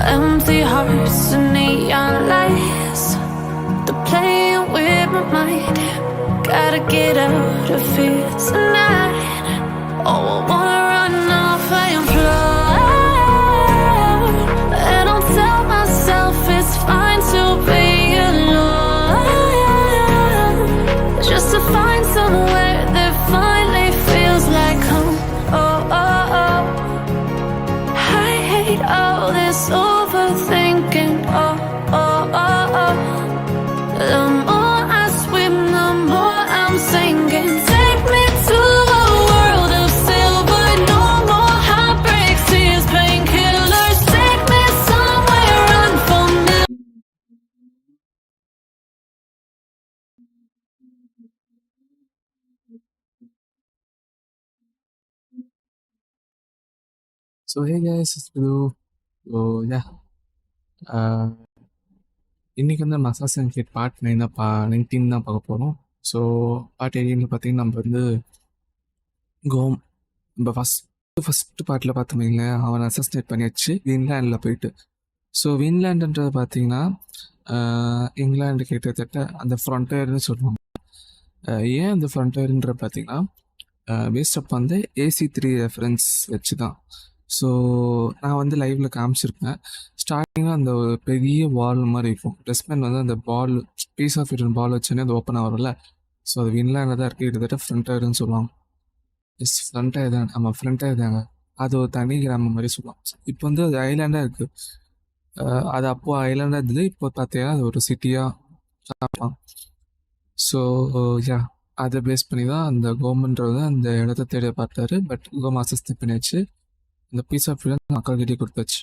Empty hearts and neon lights, they're playing with my mind. Gotta get out of here tonight. Oh, I wanna run off and fly, and I'll tell myself it's fine to be alone, just to find somewhere that finally feels like home. Oh, oh, oh. I hate all this overthinking. Oh, oh, oh, oh. The more I swim, the more I'm sinking. Take me to a world of silver, no more heartbreaks, tears, painkillers. Take me somewhere, run for me. So hey guys, it's Siddhu. So yeah, இன்னைக்கு வந்து நம்ம Assassin's kit part 19 தான் பார்க்க போகிறோம். So part 18 பார்த்தீங்கன்னா நம்ம வந்து கோம் நம்ம ஃபஸ்ட்டு பார்ட்டில் பார்த்தோம்னீங்களே அவன் அசஸ்னேட் பண்ணியாச்சு வின்லேண்டில் போயிட்டு. ஸோ வின்லேண்டுன்றது பார்த்தீங்கன்னா இங்கிலாந்து கிட்டத்தட்ட அந்த ஃப்ரண்டேர்னு சொல்லுவாங்க. ஏன் அந்த ஃப்ரண்டேர்ன்ற பார்த்தீங்கன்னா பேஸ்டப் வந்து AC3 ரெஃபரன்ஸ் வச்சு தான். ஸோ நான் வந்து லைவில் காமிச்சிருப்பேன். ஸ்டார்டிங்காக அந்த ஒரு பெரிய வால் மாதிரி இருக்கும். டஸ்ட்பின் வந்து அந்த பால் பீஸ் ஆஃப் இட் பால் வச்சோன்னே அது ஓப்பன் ஆகிறோம்ல. ஸோ அது வின்லேண்டில் தான் இருக்குது. கிட்டத்தட்ட ஃப்ரண்டேர்னு சொல்லுவாங்க. எஸ் ஃப்ரண்டே தான், ஆமாம் ஃப்ரண்டே தாங்க. அது ஒரு தனி கிராமம் மாதிரி சொல்லலாம். இப்போ வந்து அது ஐலாண்டாக இருக்குது. அது அப்போது ஐலாண்டாக இருந்தது. இப்போ பார்த்தீங்கன்னா அது ஒரு சிட்டியாக. ஸோ யா, அதை பேஸ் பண்ணி தான் அந்த கவர்மெண்ட்றது அந்த இடத்த தேட பார்த்தாரு. பட் கவர்மெண்ட் அசஸ்ட் பண்ணியாச்சு. இந்த பீஸ் ஆஃப் ஃப்ரீடம் மக்கள்கிட்டே கொடுத்தாச்சு.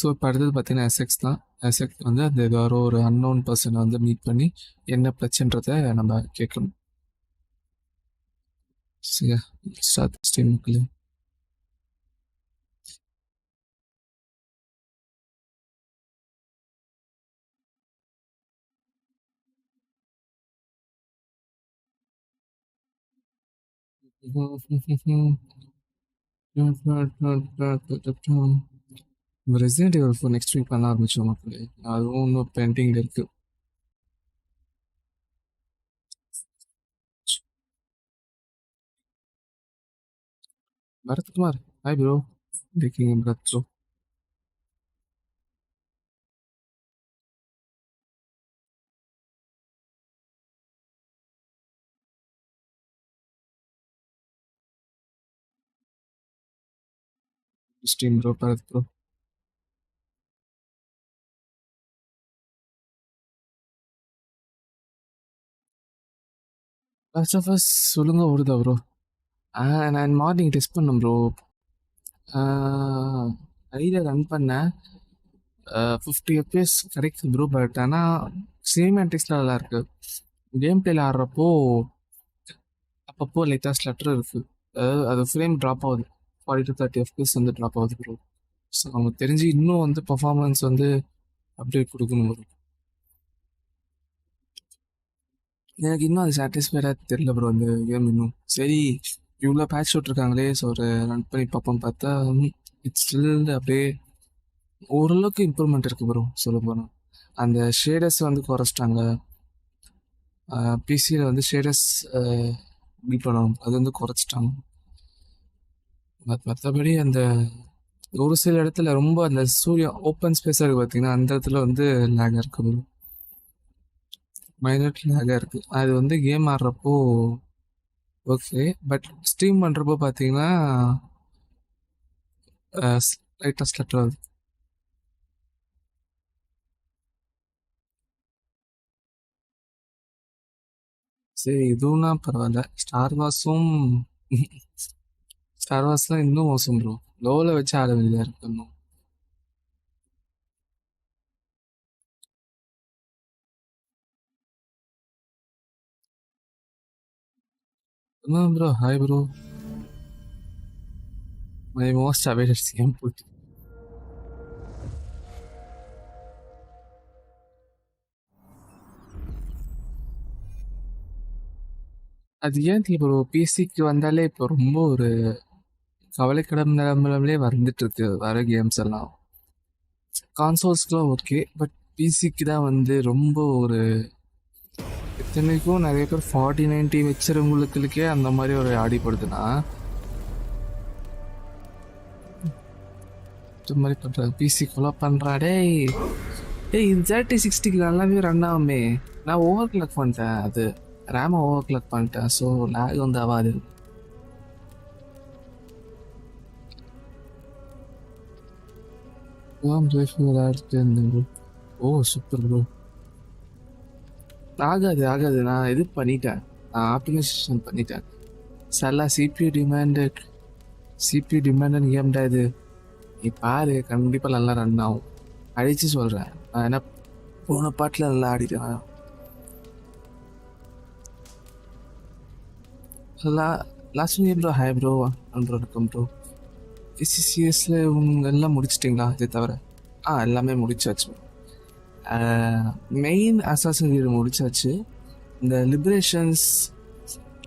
ஸோ இப்போ அடுத்தது பார்த்தீங்கன்னா எஸ்எக்ஸ் தான். எஸ்எக்ஸ் வந்து அந்த ஏதோ ஒரு அன்னோன் பர்சனை வந்து மீட் பண்ணி என்ன பிரச்சனைன்றதை நம்ம கேட்கணும். சரியா, ஸ்டார்ட் ஸ்ட்ரீமுக்குள்ள ரெசிடென்ட் எவல் 4 நெக்ஸ்ட் வீக் பண்ண ஆரம்பிச்சோம் மக்களே. அதுவும் இன்னும் பெண்டிங் இருக்கு. Bharathkumar, hi bro. இருக்கீங்க Bharath bro? Stream bro, Bharath bro. First of all சொல்லுங்க ஓடுதா ப்ரோ? நான் மார்னிங் டெஸ்ட் பண்ணேன் ப்ரோ. ஐடியா ரன் பண்ணேன். 50 FPS கிடைக்குது ப்ரோ. பட் ஆனால் சினிமேட்டிக்ஸில் நல்லா இருக்கு. கேம் பிளேல ஆடுறப்போ அப்பப்போ லைட்டாக ஸ்லட்டர் இருக்குது. அதாவது அது ஃப்ரேம் ட்ராப் ஆகுது. 40 to 30 FPS வந்து ட்ராப் ஆகுது ப்ரோ. ஸோ அவங்க தெரிஞ்சு இன்னும் வந்து பர்ஃபார்மன்ஸ் வந்து அப்டேட் கொடுக்கணும் ப்ரோ. எனக்கு இன்னும் அது சாட்டிஸ்ஃபைடாக தெரியல ப்ரோ அந்த கேம் இன்னும். சரி, இவ்வளோ பேட்ச் விட்ருக்காங்களே, ஸோ ஒரு ரன் பண்ணி பார்ப்போம். பார்த்தா இட்ஸ் ஸ்டில் அப்படியே ஓரளவுக்கு இம்ப்ரூவ்மெண்ட் இருக்குது ப்ரோ. சொல்ல போனால் அந்த ஷேடர்ஸ் வந்து குறைச்சிட்டாங்க. பிசியில் வந்து ஷேடர்ஸ் பில் பண்ணணும், அது வந்து குறைச்சிட்டாங்க. மற்றபடி அந்த ஒரு சில இடத்துல ரொம்ப அந்த சூரியன் ஓப்பன் ஸ்பேஸாக இருக்குது பார்த்தீங்கன்னா, அந்த இடத்துல வந்து லேகாக இருக்குது, மைனட் லேகாக இருக்குது. அது வந்து கேம் ஆடுறப்போ ஓகே, பட் ஸ்ட்ரீம் பண்ணுறப்போ பார்த்தீங்கன்னா லைட்டாக ஸ்லட்டர் ஆகுது. சரி, இதுவும்னா பரவாயில்ல. ஸ்டார் வார்ஸ்லாம் இன்னும் மோசம் ப்ரோ. லோவில் வச்சு ஆட வேண்டியதாக இருக்கு இன்னும். Bro hi bro. My most awaited game போட்டு அது ஏன் ப்ரோ பிசிக்கு வந்தாலே இப்போ ரொம்ப ஒரு கவலைக்கிடம் நிலமிலே வந்துட்டு இருக்கு வர கேம்ஸ் எல்லாம். கான்சோல்ஸ்க்குலாம் ஓகே, பட் பிசிக்கு தான் வந்து ரொம்ப ஒரு இத்தனைக்கும் நிறைய பேர் 4090 வச்சுருவங்களுக்கே அந்த மாதிரி ஒரு ஆடிப்படுதுன்னா இந்த மாதிரி பண்ணுறாங்க. பிசி கொலை பண்ணுறா டேய். இது 3060க்கு நல்லாவே ரன் ஆகுமே. நான் ஓவர் கிளாக் பண்ணிட்டேன், அது ரேமை ஓவர் கிளாக் பண்ணிட்டேன், ஸோ லேக் வந்து ஆகாது. ஓ சூப்பர் ப்ரோ. ஆகாது நான் இது பண்ணிட்டேன், நான் ஆப்டிமைசேஷன் பண்ணிட்டேன். சல்லா சிபியூ டிமாண்டட் கேம்டா இது. நீ பாரு, கண்டிப்பாக நல்லா ரன் ஆகும். அடித்து சொல்கிறேன், நான் என்ன போன பாட்டில் நல்லா ஆடிட்டேன். Last bro hi bro bro இருக்கும் ப்ரோ. எஸ்சிசிஎஸ்ல இவங்க எல்லாம் முடிச்சிட்டிங்களா? இதே தவிர எல்லாமே முடிச்சாச்சு. மெயின் அசாசின் கிரீட் முடிச்சாச்சு. இந்த லிபரேஷன்ஸ்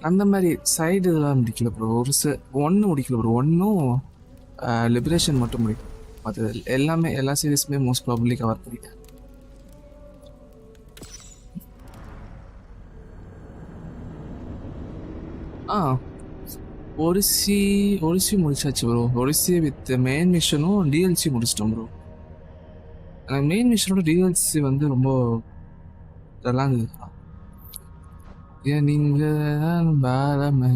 அந்த மாதிரி சைடு இதெல்லாம் முடிக்கல ப்ரோ. ஒன்று முடிக்கல ப்ரோ. ஒன்றும் லிபரேஷன் மட்டும் முடிக்கும். அது எல்லாமே எல்லா சீரீஸுமே மோஸ்ட் ப்ராபப்ளி கவர் பண்ணிட்டேன். ஒரிசி முடிச்சாச்சு ப்ரோ. ஒரிசி வித் மெயின் மிஷனும் டிஎல்சி முடிச்சிட்டோம் ப்ரோ. எனக்கு மெயின் மிஷனோட டிஎல்சி வந்து ரொம்ப நல்லா இருந்தது. ஏன் நீங்கள் பாரமே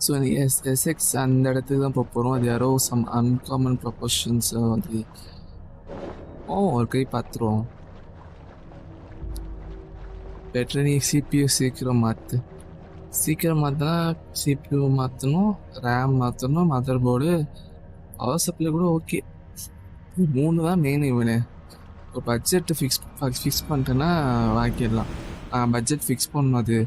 ஸோ எஸ்எக்ஸ் அந்த இடத்துக்கு தான் போகிறோம். அது யாரோ சம் அன்காமன் ப்ரொபோஷன்ஸ் வந்து ஒரு கை பார்த்துருவோம். பெட்ரு நீ சிபியூ சீக்கிரம் மாற்றினா சிபியூ மாற்றணும், ரேம் மாற்றணும், மதர் போர்டு, பவர் சப்ளை கூட ஓகே. 3 தான் மெயின். இவனு ஒரு பட்ஜெட்டு ஃபிக்ஸ் பண்ணிட்டேன்னா வாங்கிடலாம். பட்ஜெட் ஃபிக்ஸ் பண்ணணும். அது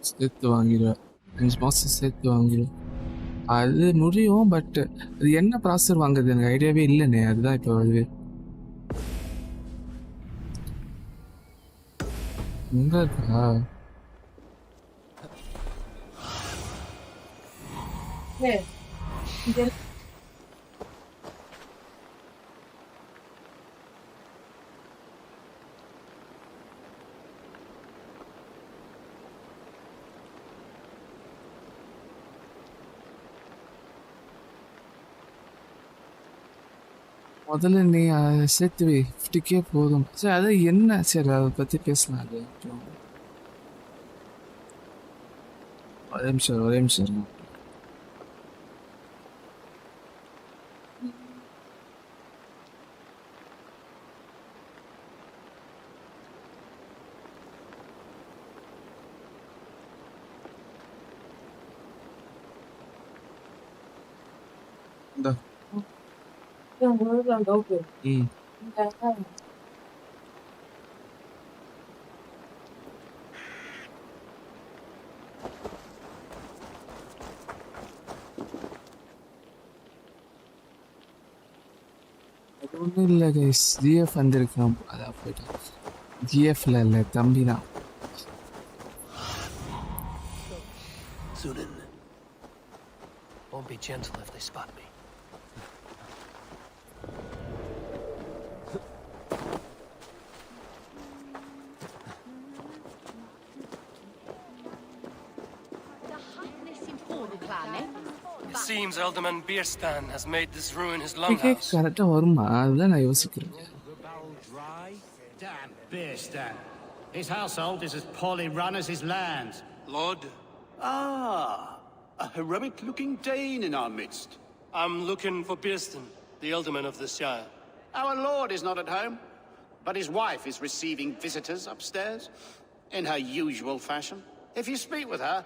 சேர்த்து வாங்கிடுவேன். 5 மாதம் சேர்த்து வாங்கிடுவேன். அது முடியும், பட் அது என்ன ப்ராசஸர் வாங்குறது எனக்கு ஐடியாவே இல்லைண்ணே. அதுதான் இப்போ அது எங்கே இருக்கா? முதல்ல நீ சேர்த்து வை, 50K போதும். சரி அது என்ன, சரி அதை பற்றி பேசலாம். அது ஒரே நிமிஷம் இந்த அது ஒன்றும் இல்லை கைஸ், ஜிஎஃப் வந்துருக்கோம். அதான் போயிட்டேன். ஜிஎஃப்ல இல்லை, தம்பி தான். Won't be gentle if they spot me. It seems Alderman Bierstan has made this ruin his longhouse. கரெக்டா வருமா? அதுதான் நான் யோசிக்கிறேன். Damn Bierstan. His household is as poorly run as his lands. Lord? A heroic-looking Dane in our midst. I'm looking for Bierstan, the Alderman of the Shire. Our lord is not at home, but his wife is receiving visitors upstairs in her usual fashion. If you speak with her,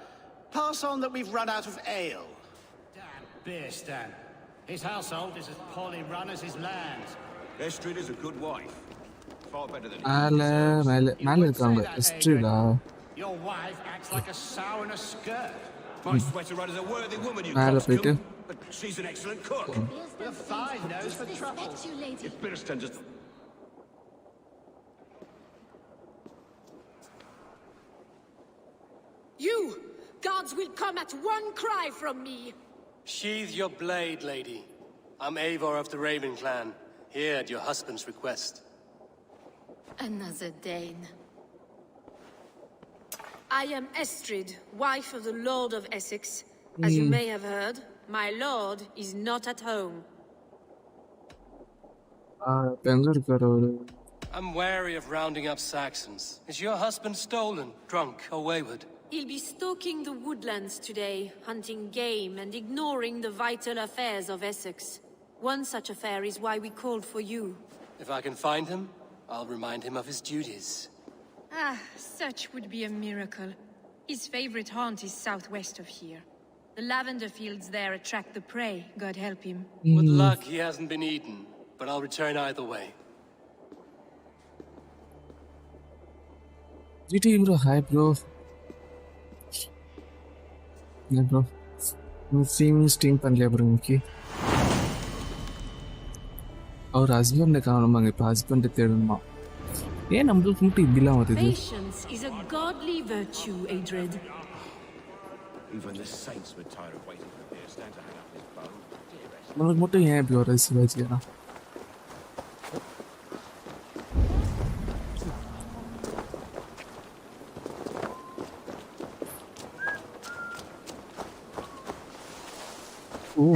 pass on that we've run out of ale. Damn Bierstan. His household is as poorly run as his lands. Estrid is a good wife. far better than மேல இருக்காங்க எஸ்ட்ரிடா Your wife acts like a sow in a skirt. my sweater run is a worthy woman, you மேல போயிட்டு coxcomb. But she's an excellent cook. With a fine nose for truffles. If Birston just... You! Guards will come at one cry from me! Sheathe your blade, lady. I'm Eivor of the Raven clan, here at your husband's request. Another Dane. I am Estrid, wife of the Lord of Essexe. As you may have heard, my lord is not at home. எங்க இருக்காரு அவரு I'm wary of rounding up Saxons. Is your husband stolen, drunk, or wayward? He'll be stalking the woodlands today, hunting game and ignoring the vital affairs of Essex. One such affair is why we called for you. If I can find him, I'll remind him of his duties. Such would be a miracle. His favorite haunt is southwest of here. The lavender fields there attract the prey, God help him. With luck, he hasn't been eaten, but I'll return either way. GT bro, hi bro. Yeah bro. stream பண்ணலையா bro இன்னைக்கு அவர் husband காணுமாங்க இப்போ husband தேடணுமா ஏன் நம்மளுக்கு மட்டும் இப்படிலாம் வருது Patience is a godly virtue, Adred. Even the saints were tired of waiting for Birston to hang up his bow. நம்மளுக்கு மட்டும் ஏன் இப்படி வருது சிவாஜியா ஓ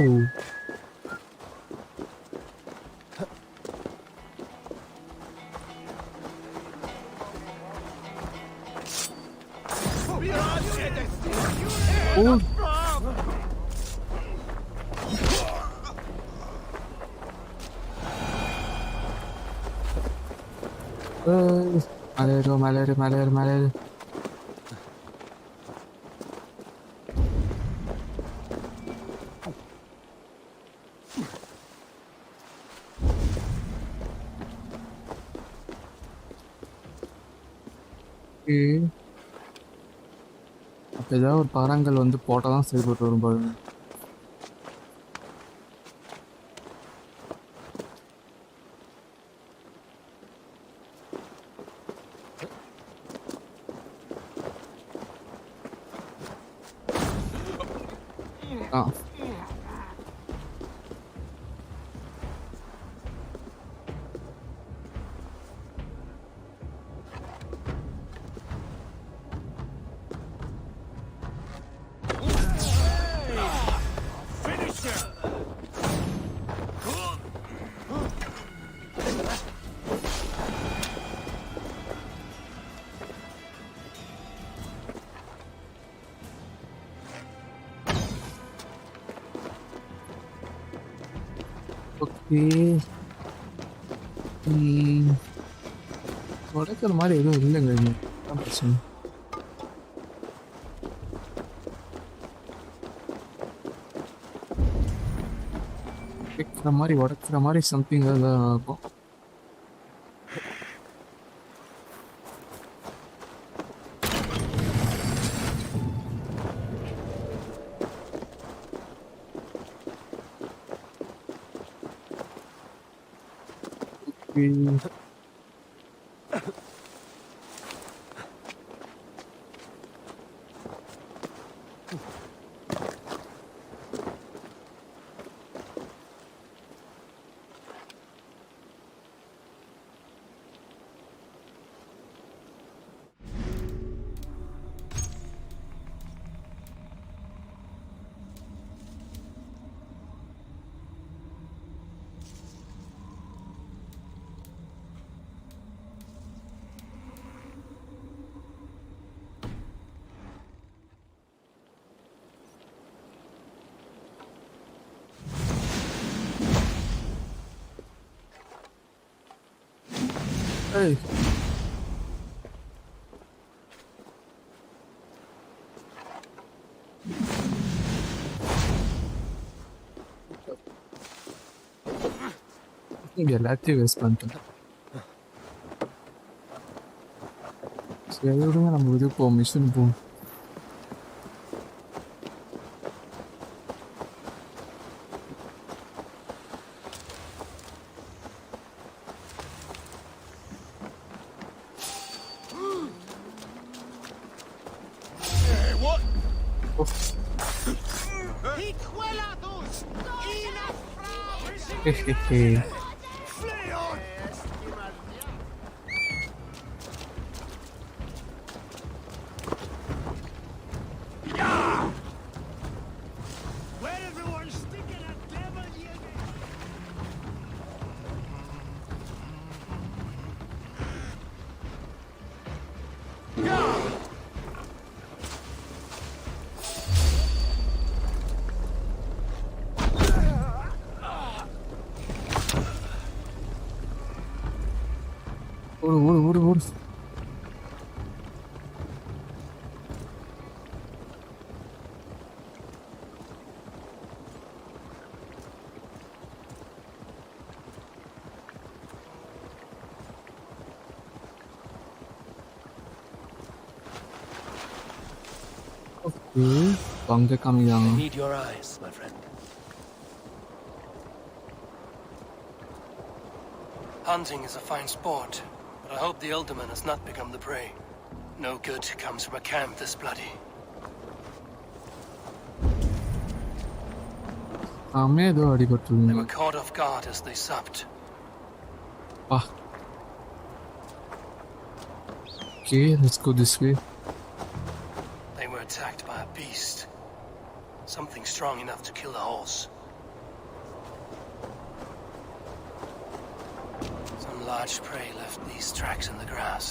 Oh. Malaria. அப்போ ஏதாவது ஒரு பாறாங்கல் வந்து போட்டால் தான் சரிப்பட்டு வரும் பாருங்க உடைக்கிற மாதிரி எதுவும் இல்லைங்க தான் பிரச்சனை உடைக்கிற மாதிரி சம்திங் அதான் ஆகும் Hey. இங்க எல்லாத்தையும் வேஸ்ட் பண்ணிட்டேன் சரி விடுங்க, நம்ம இது போ மிஷின் போ. Hehehe. ஓடு. Okay, bangga kami yang. I need your eyes, my friend. Hunting is a fine sport, but I hope the alderman has not become the prey. No good comes from a camp this bloody. They were caught off guard as they supped. Okay, let's go this way. They were attacked by a beast. Something strong enough to kill a horse. Some large prey left these tracks in the grass.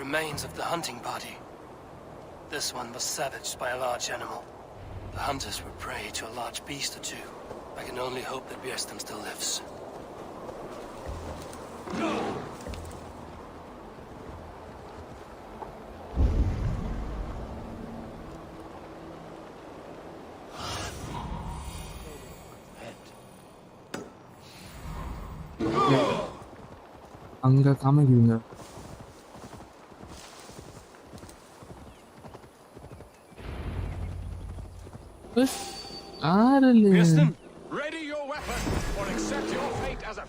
Remains of the hunting party. This one was savaged by a large animal. The hunters were prey to a large beast or two. I can only hope that Björsten still lives. அங்க காமிக்கிறீங்க. Björsten, Ready your weapon, or accept your fate as a...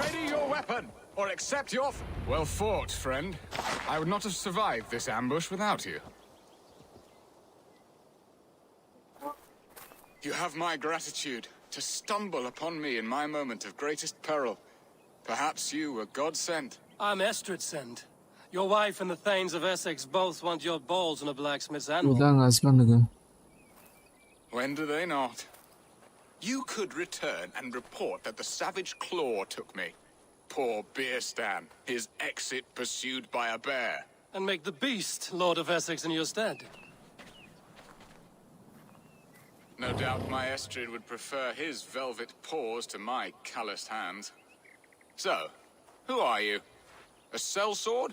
Ready your weapon, or accept your... Well fought, friend. I would not have survived this ambush without you. You have my gratitude to stumble upon me in my moment of greatest peril. Perhaps you were God-sent. I'm Estrid sent. Your wife and the Thanes of Essex both want your balls on a blacksmith's anvil. இதான் ஹஸ்பண்டுங்க. When do they not? You could return and report that the savage claw took me. Poor Björsten, his exit pursued by a bear. And make the beast Lord of Essex in your stead. No doubt my Estrid would prefer his velvet paws to my calloused hands. So, who are you? A sellsword?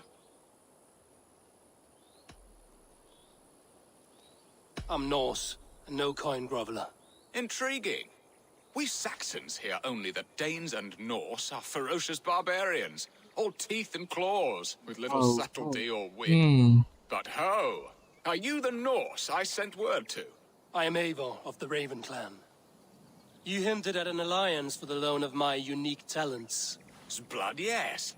I'm Norse, and no coin groveler. Intriguing. We Saxons hear only that Danes and Norse are ferocious barbarians, all teeth and claws, with little subtlety or wit. But ho! Are you the Norse I sent word to? I am Eivor of the Raven clan. You hinted at an alliance for the loan of my unique talents. Blood, yes.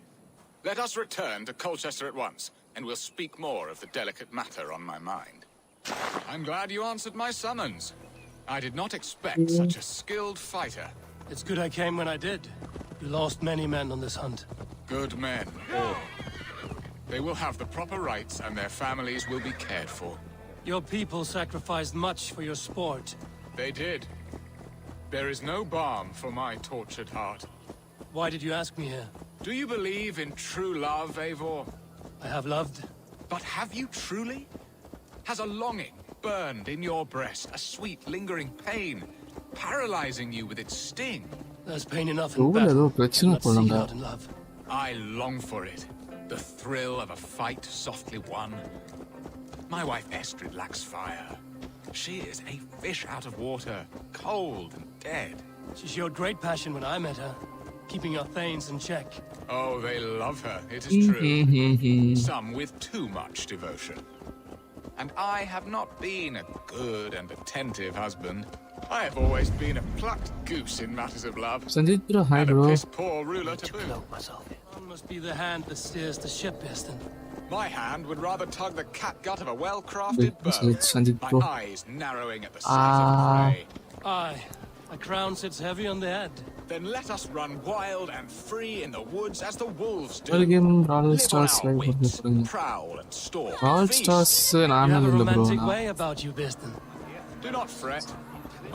Let us return to Colchester at once, and we'll speak more of the delicate matter on my mind. I'm glad you answered my summons. I did not expect such a skilled fighter. It's good I came when I did. You lost many men on this hunt. Good men, all. They will have the proper rights and their families will be cared for. Your people sacrificed much for your sport. They did. There is no balm for my tortured heart. Why did you ask me here? Do you believe in true love, Eivor? I have loved. But have you truly? Has a longing burned in your breast, a sweet, lingering pain, paralyzing you with its sting? There's pain enough in Roll battle. ஏதோ பிரச்சனை Not போலங்க. seek out in love. I long for it. The thrill of a fight softly won. My wife Estrid lacks fire. She is a fish out of water, cold and dead. She showed great passion when I met her, keeping our thanes in check. Oh, they love her, it is true. Some with too much devotion. And I have not been a good and attentive husband. I have always been a plucked goose in matters of love. Sanjit bro, hi And a bro. piss-poor ruler to boot. Cloak myself. One must be the hand that steers the ship, Eston. My hand would rather tug the catgut of a well-crafted bow. Sanjit My bro. eyes narrowing at the sight of prey. Aye, a crown sits heavy on the head. Then let us run wild and free in the woods as the wolves do. ഒരു game Brawl Live on Stars our live wits, കൊടുക്കുന്നു. prowl and stalk. Brawl feast. Stars You have a നാനല്ല bro. romantic way about you, Eston. Do not fret.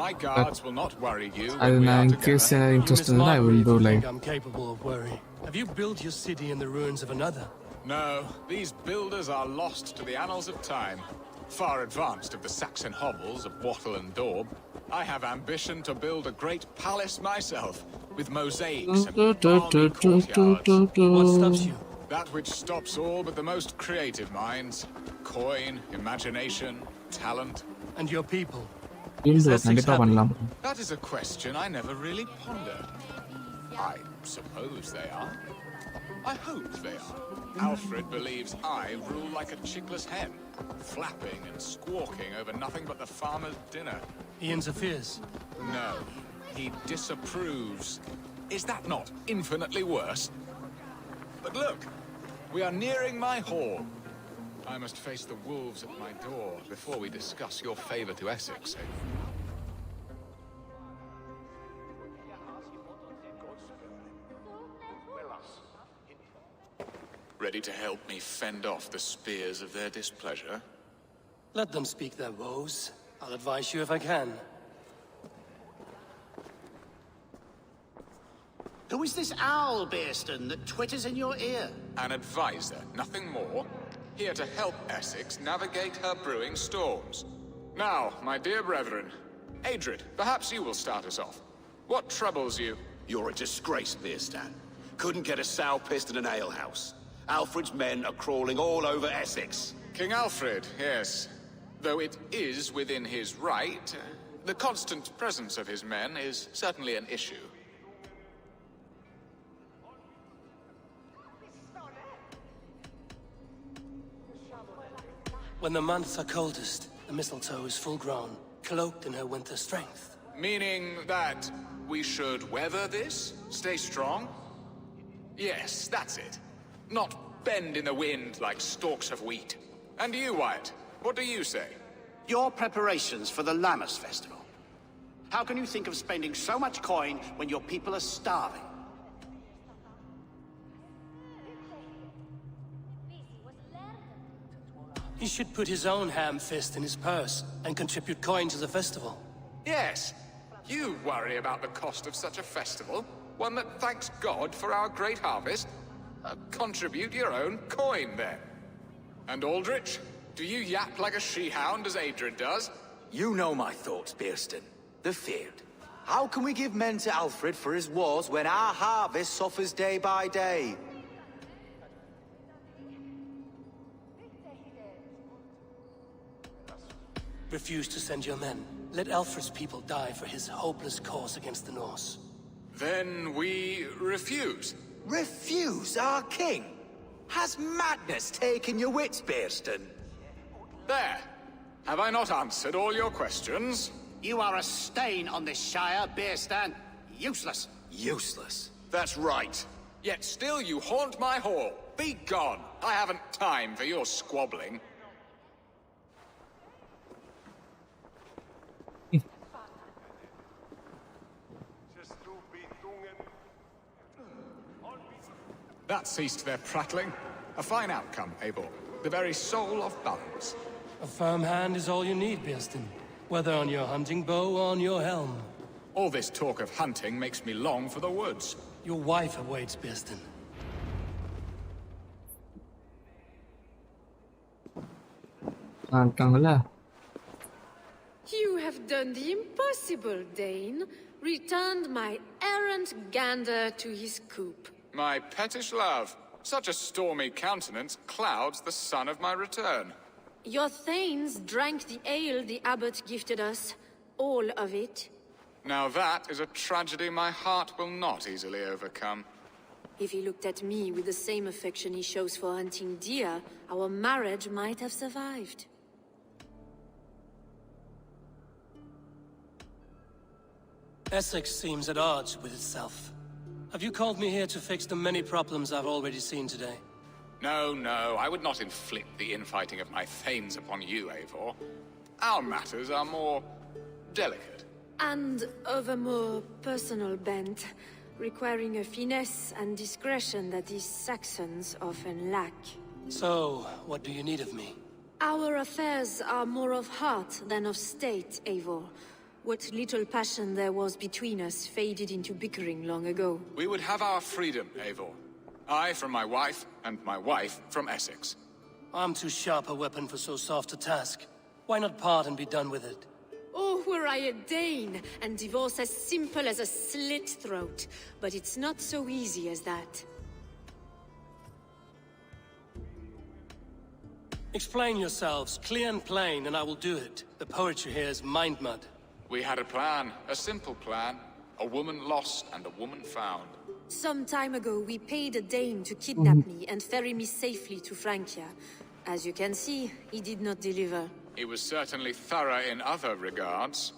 My guards will not worry you അത് when we ഞാൻ are in case together. I'm You interested in mismark I me will if do you like. think I'm capable of worry. Have you built your city in the ruins of another? No, these builders are lost to the annals of time. Far advanced of the Saxon hovels of Wattle and Daub, I have ambition to build a great palace myself, with mosaics and balmy courtyards. What stops you? That which stops all but the most creative minds. Coin, imagination, talent. And your people? Build bro, Essex கண்டிப்பா happy? பண்ணலாம். That is a question I never really pondered. I suppose they are. I hope they are. Alfred believes I rule like a chickless hen, flapping and squawking over nothing but the farmer's dinner. He interferes. No, he disapproves. Is that not infinitely worse? But look, we are nearing my hall. I must face the wolves at my door before we discuss your favor to Essex. Ready to help me fend off the spears of their displeasure? Let them speak their woes. I'll advise you if I can. Who is this owl, Bearston, that twitters in your ear? An advisor, nothing more. Here to help Essex navigate her brewing storms. Now, my dear brethren, Adrid, perhaps you will start us off. What troubles you? You're a disgrace, Beerstan. Couldn't get a sow pissed in an alehouse. Alfred's men are crawling all over Essex. King Alfred, yes. Though it is within his right, the constant presence of his men is certainly an issue. When the months are coldest, the mistletoe is full grown, cloaked in her winter strength. Meaning that we should weather this? Stay strong? Yes, that's it. Not bend in the wind like stalks of wheat. And you, Wyatt, what do you say? Your preparations for the Lammas festival. How can you think of spending so much coin when your people are starving? He should put his own ham fist in his purse and contribute coin to the festival. Yes, you worry about the cost of such a festival, one that thanks God for our great harvest. Contribute your own coin, then. And Aldrich, do you yap like a she-hound as Adrid does? You know my thoughts, Bearston. The feared. How can we give men to Alfred for his wars when our harvest suffers day by day? Refuse to send your men. Let Alfred's people die for his hopeless cause against the Norse. Then we refuse. Refuse our king? Has madness taken your wits, Bearston? There. Have I not answered all your questions? You are a stain on this shire, Bearstan. Useless. Useless. That's right. Yet still you haunt my hall. Be gone. I haven't time for your squabbling. That ceased their prattling. A fine outcome, Eivor. The very soul of balance. A firm hand is all you need, Bearston. Whether on your hunting bow or on your helm. All this talk of hunting makes me long for the woods. Your wife awaits, Birston. You have done the impossible, Dane. Returned my errant gander to his coop. My pettish love. Such a stormy countenance clouds the sun of my return. Your thanes drank the ale the abbot gifted us. All of it. Now that is a tragedy my heart will not easily overcome. If he looked at me with the same affection he shows for hunting deer, our marriage might have survived. Essex seems at odds with itself. Have you called me here to fix the many problems I've already seen today? No, no, I would not inflict the infighting of my thanes upon you, Eivor. Our matters are more delicate. And of a more personal bent, requiring a finesse and discretion that these Saxons often lack. So, what do you need of me? Our affairs are more of heart than of state, Eivor. What little passion there was between us faded into bickering long ago. We would have our freedom, Eivor. I from my wife, and my wife from Essex. I'm too sharp a weapon for so soft a task. Why not part and be done with it? Oh, were I a Dane, and divorce as simple as a slit throat. But it's not so easy as that. Explain yourselves, clear and plain, and I will do it. The poetry here is mind mud. We had a plan, a simple plan. A woman lost and a woman found. Some time ago, we paid a Dane to kidnap me and ferry me safely to Francia. As you can see, he did not deliver. He was certainly thorough in other regards.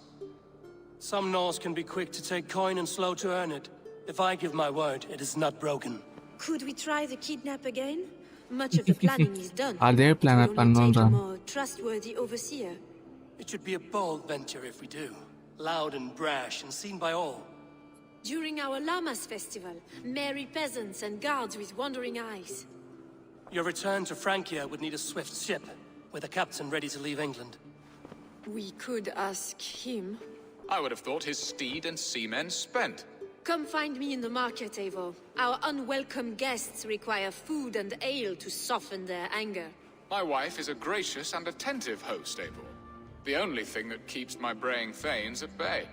Some Norse can be quick to take coin and slow to earn it. If I give my word, it is not broken. Could we try the kidnap again? Much of the planning is done. Adhe plan It will only take a pannondra. more trustworthy overseer. It should be a bold venture if we do. Loud and brash and seen by all. During our Llamas festival, merry peasants and guards with wandering eyes. Your return to Francia would need a swift ship, with a captain ready to leave England. We could ask him. I would have thought his steed and seamen spent. Come find me in the market, Eivor. Our unwelcome guests require food and ale to soften their anger. My wife is a gracious and attentive host, Eivor. The only thing that keeps my braying thanes at bay.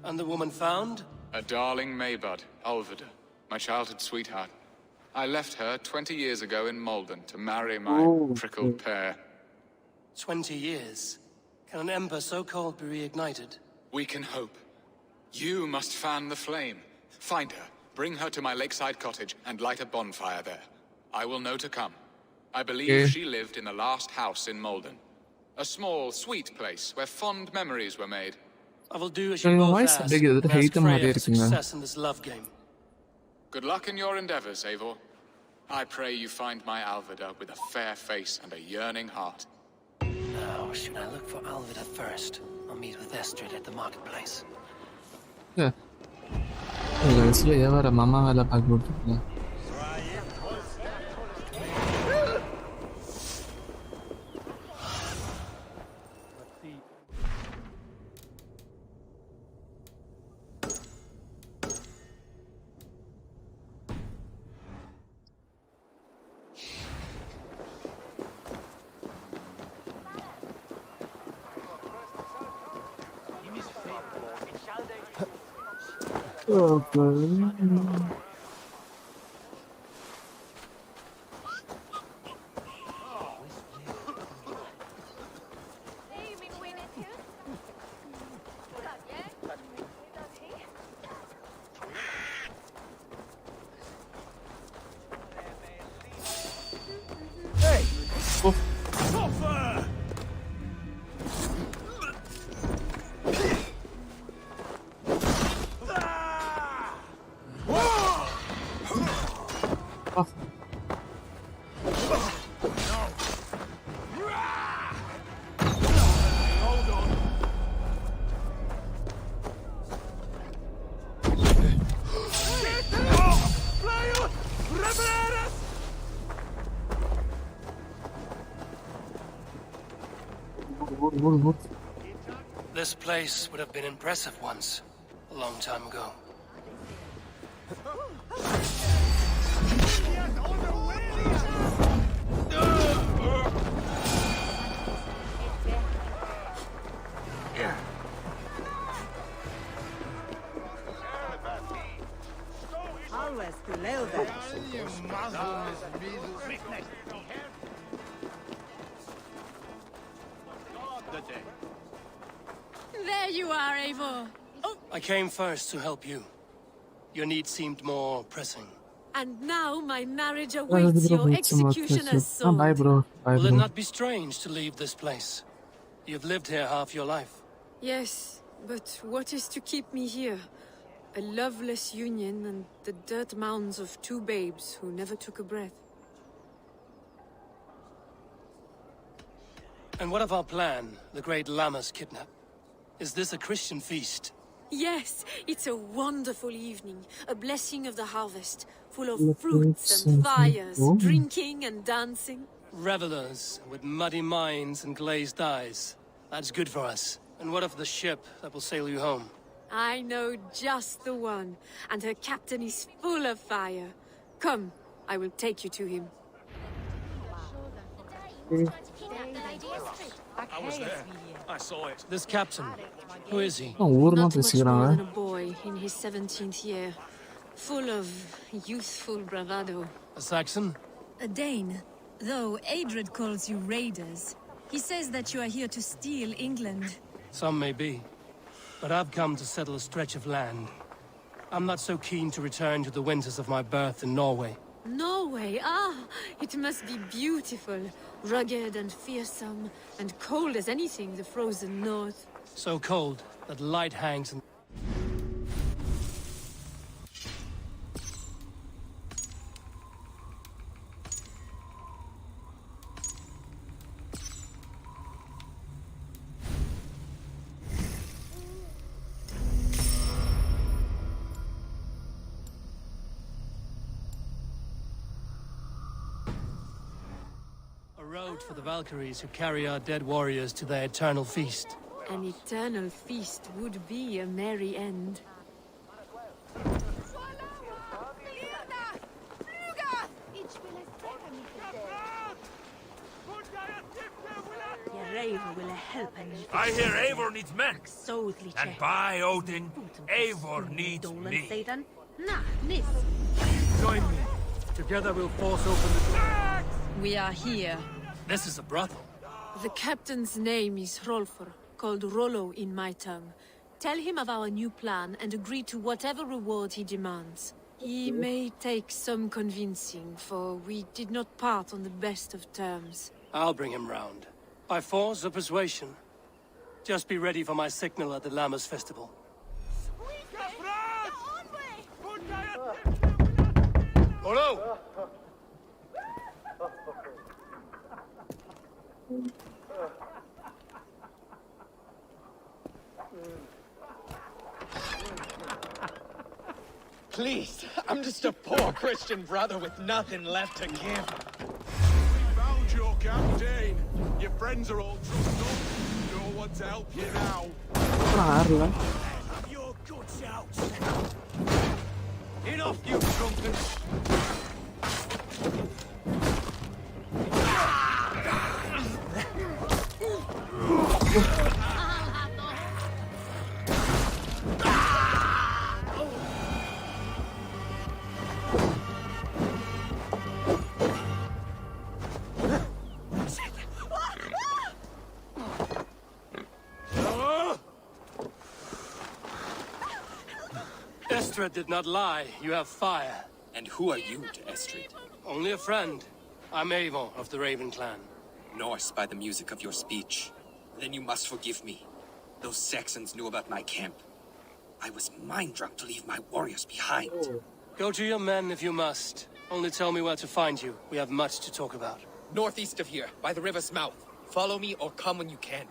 And the woman found? A darling Maybud, Ulvida, my childhood sweetheart. I left her 20 years ago in Malden to marry my prickled pair. 20 years. Can an ember so cold be reignited? We can hope. You must fan the flame. Find her, bring her to my lakeside cottage, and light a bonfire there. I will know to come. I believe she lived in the last house in Malden. A small, sweet place where fond memories were made. I will do as you both voice ask, big, and hate ask him Freya or for something. success in this love game. Good luck in your endeavors, Eivor. I pray you find my Alvida with a fair face and a yearning heart. Now, should I look for Alvida first, or meet with Estrid at the marketplace? Yeah. கடைசியில் ஏவார மாமா வேலை பார்க்க கொடுத்துருக்கேன். this place would have been impressive once, a long time ago. There you are, Eivor. Oh, I came first to help you. Your need seemed more pressing. and now my marriage awaits your executioner's Bye sword. bro. Bye Will it bro. not be strange to leave this place? You've lived here half your life. Yes, but what is to keep me here? A loveless union and the dirt mounds of two babes who never took a breath. And what of our plan, the great Lamma's kidnap? Is this a Christian feast? Yes, it's a wonderful evening, a blessing of the harvest, full of fruits and fires, drinking and dancing. Revelers with muddy minds and glazed eyes. That's good for us. And what of the ship that will sail you home? I know just the one, and her captain is full of fire. Come, I will take you to him. I was there. I saw it. This captain, who is he? ஊர்லாம் Not much more பேசிக்கிறாங்க than a boy in his 17th year, full of youthful bravado. A Saxon? A Dane, though Adred calls you raiders. He says that you are here to steal England. Some may be. But I've come to settle a stretch of land. I'm not so keen to return to the winters of my birth in Norway. Norway, it must be beautiful, rugged and fearsome, and cold as anything the frozen north. So cold that light hangs in... A road for the Valkyries who carry our dead warriors to their eternal feast. An eternal feast would be a merry end. I hear Eivor needs men. And by Odin, Eivor needs me. Join me. Together we'll force open the door. We are here. This is a brothel. The captain's name is Hrolfr, called Rollo in my tongue. Tell him of our new plan and agree to whatever reward he demands. He may take some convincing, for we did not part on the best of terms. I'll bring him round. By force or persuasion. Just be ready for my signal at the Lamma's festival. Rollo! Please, I'm just a poor Christian brother with nothing left to give. We found your captain. Your friends are all trussed up. No one to help you now. ஆறுல Have your guts out. Enough, you drunken. Estrid did not lie. You have fire. And who are you to Estrid? Only a friend. I'm Eivor of the Raven clan. Norse by the music of your speech. Then you must forgive me. Those Saxons knew about my camp. I was mind-drunk to leave my warriors behind. Go to your men if you must. Only tell me where to find you. We have much to talk about. Northeast of here, by the river's mouth. Follow me or come when you can.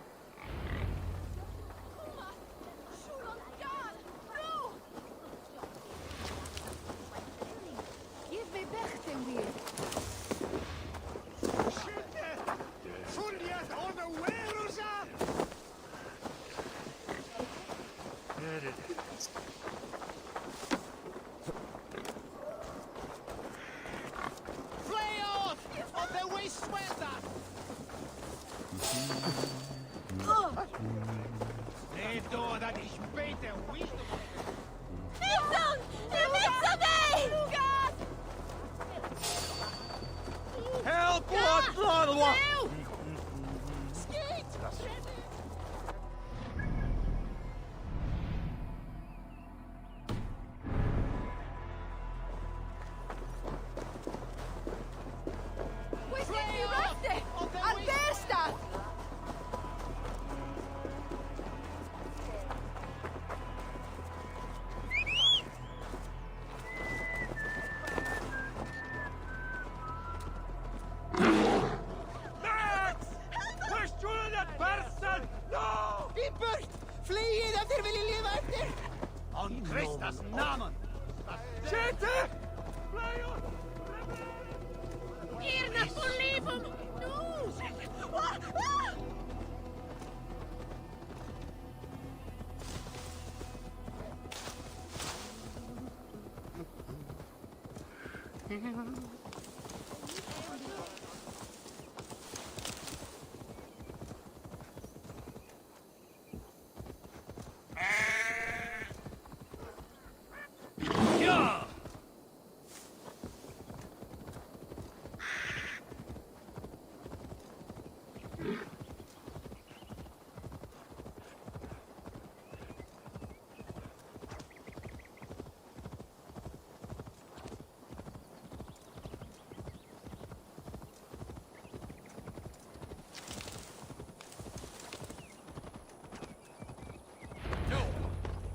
Flay off! Of the waste sweater! Nee, doch, dat is beter wisdom. Nixon! Nixon! Help! What? Flyet efter vill leva efter! On Kristas namen! Tjete! Irna får livet!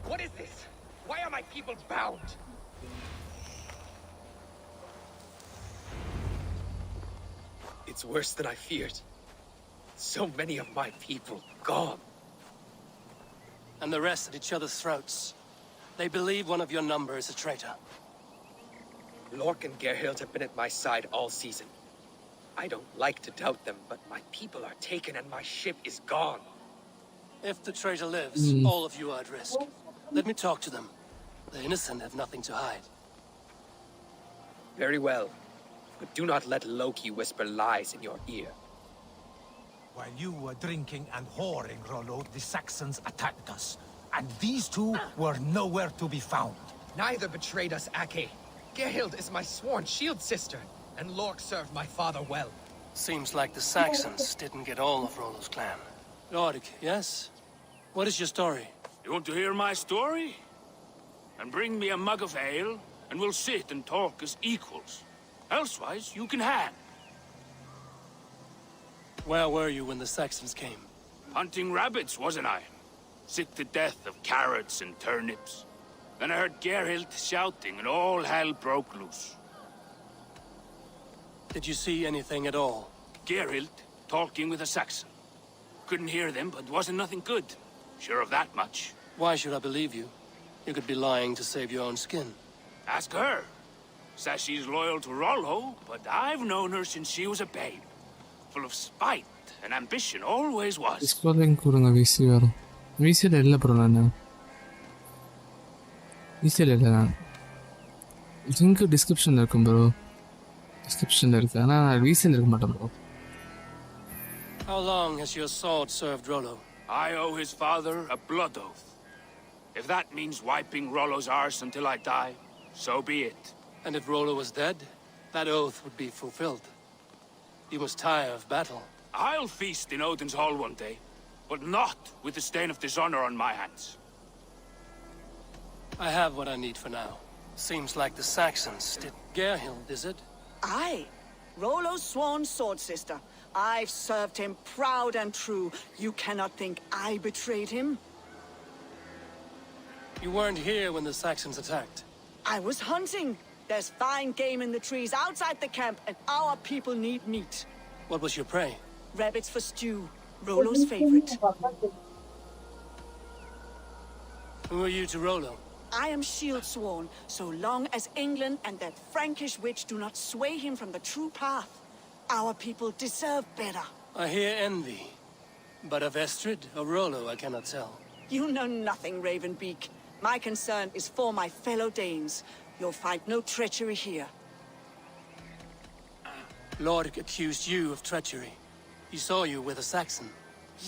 What is this? Why are my people bound? It's worse than I feared. So many of my people gone. And the rest at each other's throats. They believe one of your number is a traitor. Lork and Gerhild have been at my side all season. I don't like to doubt them, but my people are taken and my ship is gone. If the traitor lives, all of you are at risk. Let me talk to them. The innocent have nothing to hide. Very well. But do not let Loki whisper lies in your ear. While you were drinking and whoring, Rollo, the Saxons attacked us. And these two were nowhere to be found. Neither betrayed us, Ake. Gerhild is my sworn shield sister, and Lork served my father well. Seems like the Saxons didn't get all of Rollo's clan. Lork, yes? What is your story? You want to hear my story? And bring me a mug of ale, and we'll sit and talk as equals. Elsewise, you can hang. Where were you when the Saxons came? Hunting rabbits, wasn't I? Sick to death of carrots and turnips. Then I heard Gerhild shouting, and all hell broke loose. Did you see anything at all? Gerhild talking with a Saxon. Couldn't hear them, but wasn't nothing good. Sure of that much. Why should I believe you? You could be lying to save your own skin. Ask her. Says she's loyal to Rollo, but I've known her since she was a babe. Full of spite and ambition, always was. Discord link கொடுங்க VC வரும். VC ல இல்ல bro நானு. VC ல இல்ல நான். Link டிஸ்கிரிப்ஷன்ல இருக்கும் bro. டிஸ்கிரிப்ஷன்ல இருக்கு. ஆனா VC ல இருக்க மாட்டேன் bro. How long has your sword served Rollo? I owe his father a blood oath. If that means wiping Rollo's arse until I die, so be it. And if Rollo was dead, that oath would be fulfilled. You must tire of battle. I'll feast in Odin's hall one day, but not with the stain of dishonor on my hands. I have what I need for now. Seems like the Saxons did. Gerhild, is it? Aye. Rollo's sworn sword sister. I've served him proud and true. You cannot think I betrayed him? You weren't here when the Saxons attacked. I was hunting. There's fine game in the trees outside the camp, and our people need meat. What was your prey? Rabbits for stew. Rollo's favorite. Who are you to Rollo? I am shield sworn, so long as England and that Frankish witch do not sway him from the true path. Our people deserve better. I hear envy. But of Estrid or Rollo, I cannot tell. You know nothing, Ravenbeak. My concern is for my fellow Danes. You'll find no treachery here. Lord accused you of treachery. He saw you with a Saxon.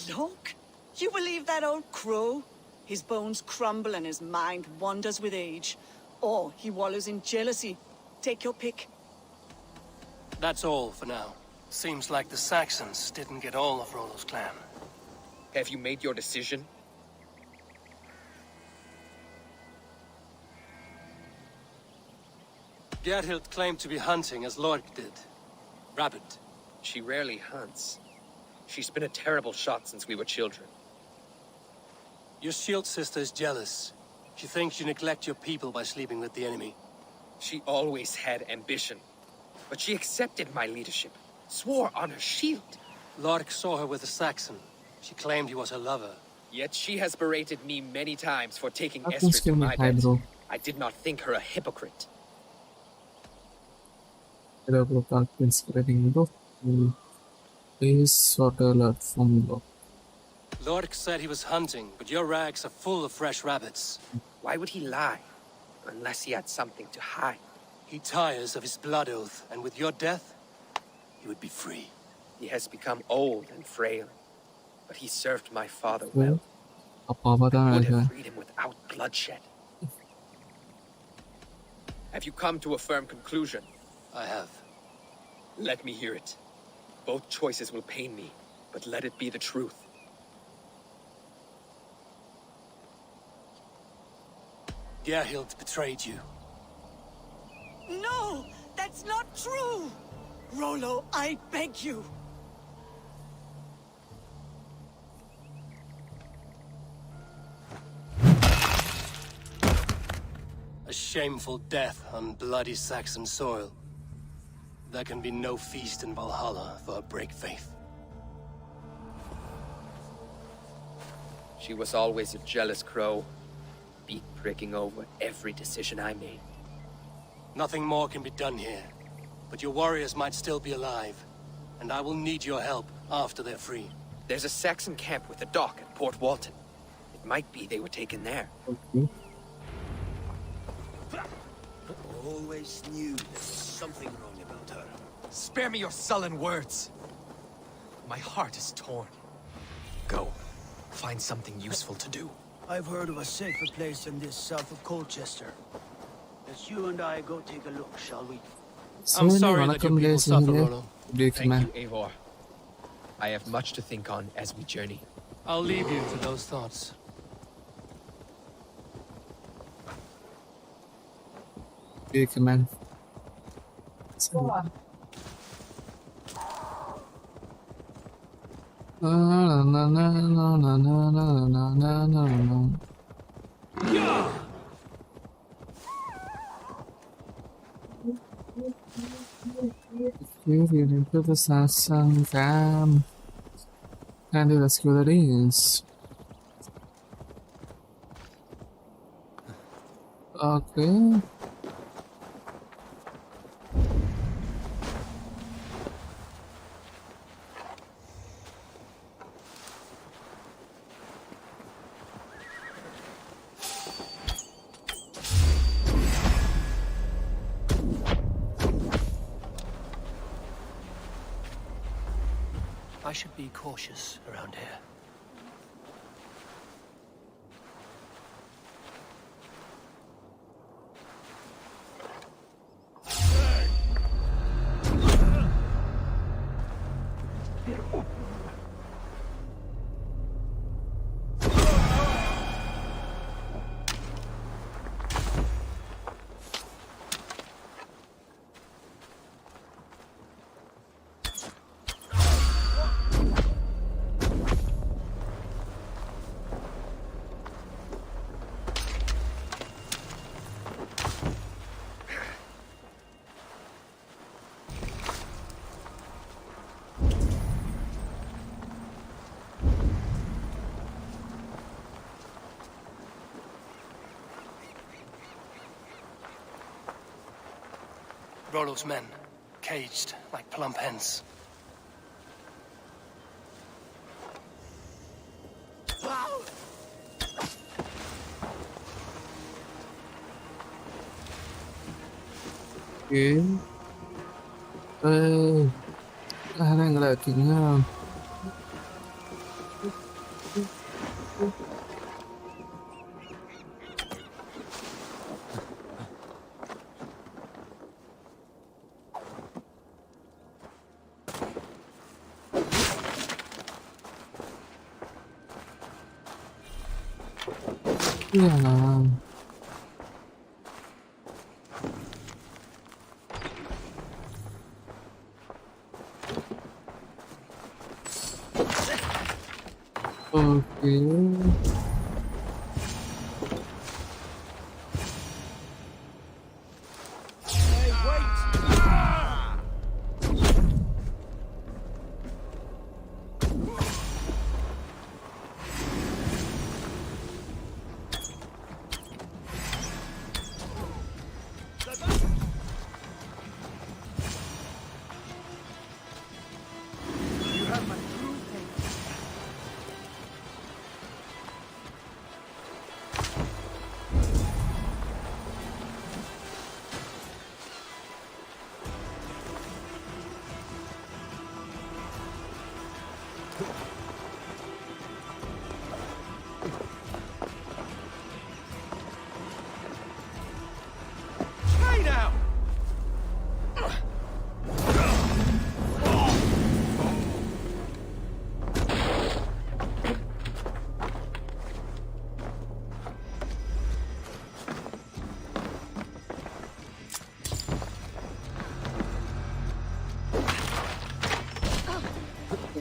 Look, you believe that old crow? His bones crumble and his mind wanders with age. Or he wallows in jealousy. Take your pick. That's all for now. Seems like the Saxons didn't get all of Rollo's clan. Have you made your decision? Gerhild claimed to be hunting as Lork did. Rabbit. She rarely hunts. She's been a terrible shot since we were children. Your shield sister is jealous. She thinks you neglect your people by sleeping with the enemy. She always had ambition. But she accepted my leadership. Swore on her shield. Lork saw her with a Saxon. She claimed he was her lover. Yet she has berated me many times for taking That Essex was to my high, bed. bro. I did not think her a hypocrite. Hello, bro. Talk spreading, bro. Please sort alert from bro. Lork said he was hunting, but your rags are full of fresh rabbits. Why would he lie? Unless he had something to hide. He tires of his blood oath, and with your death, he would be free. He has become old and frail. But he served my father well. Apa Would बताना have है? freed him without bloodshed. Have you come to a firm conclusion? I have. Let me hear it. Both choices will pain me, but let it be the truth. Gerhild betrayed you. No! That's not true! Rollo, I beg you! A shameful death on bloody Saxon soil. There can be no feast in Valhalla for a break faith. She was always a jealous crow, beak pricking over every decision I made. Nothing more can be done here, but your warriors might still be alive, and I will need your help after they're free. There's a Saxon camp with a dock at Port Walton. It might be they were taken there. Okay. Always knew there was something wrong about her. Spare me your sullen words. My heart is torn. Go. Find something useful to do. I've heard of a safer place than this south of Colchester. Let's you and I go take a look, shall we? I'm sorry that your people suffer, Rollo. Thank you, Eivor. I have much to think on as we journey. I'll leave you to those thoughts. Big man. Na na na na na na na na na na. Get into the Saxon camp and rescue the Danes. Okay. I should be cautious around here. Rollo's men, caged like plump hens. Okay. Ada yang lagi-nya. Iya. Oke. Hey, wait! You have my true taste. Hey now!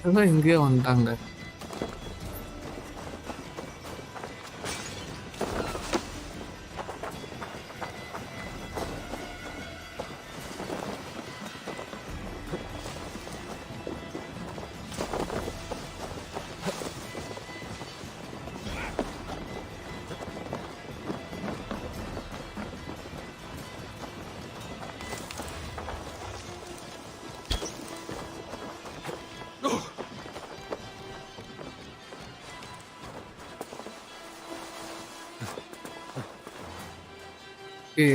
அதான் இங்கேயே வந்துட்டாங்க.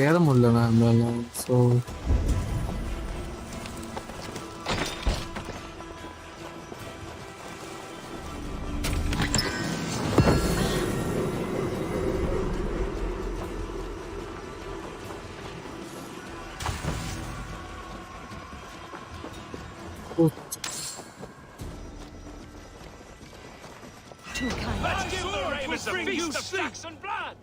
ஏற முடியல நம்மளால. So Let's give the ravens a feast of Saxon blood!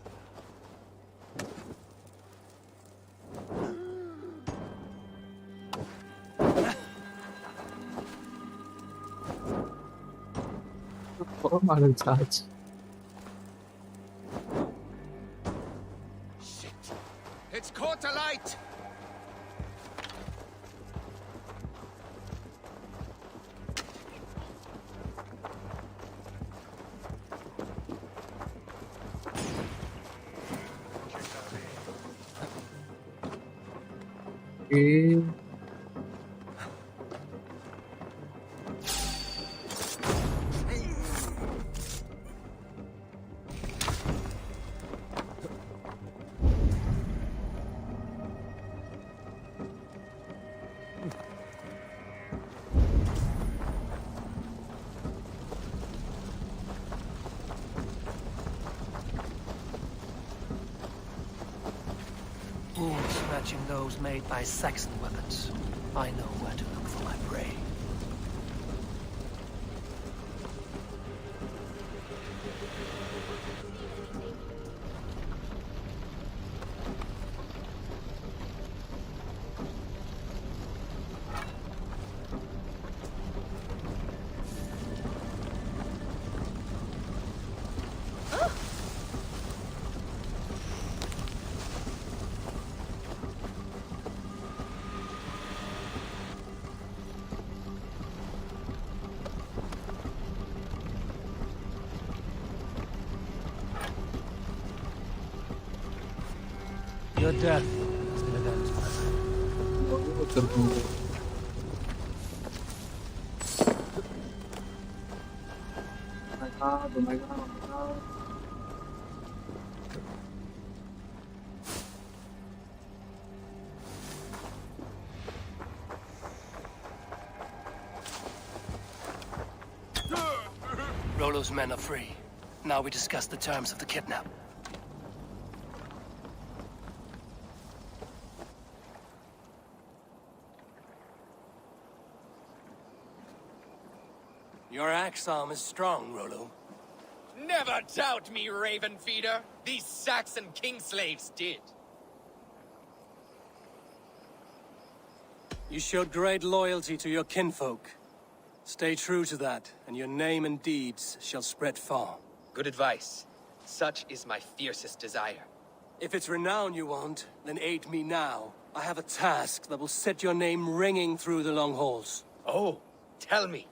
Model charge. It's caught alight! Okay. Boots matching those made by Saxon weapons. I know where to look for my prey. Your death has been avenged, my friend. Oh my god. Rollo's men are free. Now we discuss the terms of the kidnap. Your axe arm is strong, Rollo. Never doubt me, Raven Feeder. These Saxon king slaves did. You showed great loyalty to your kinfolk. Stay true to that, and your name and deeds shall spread far. Good advice. Such is my fiercest desire. If it's renown you want, then aid me now. I have a task that will set your name ringing through the long halls. Oh, tell me.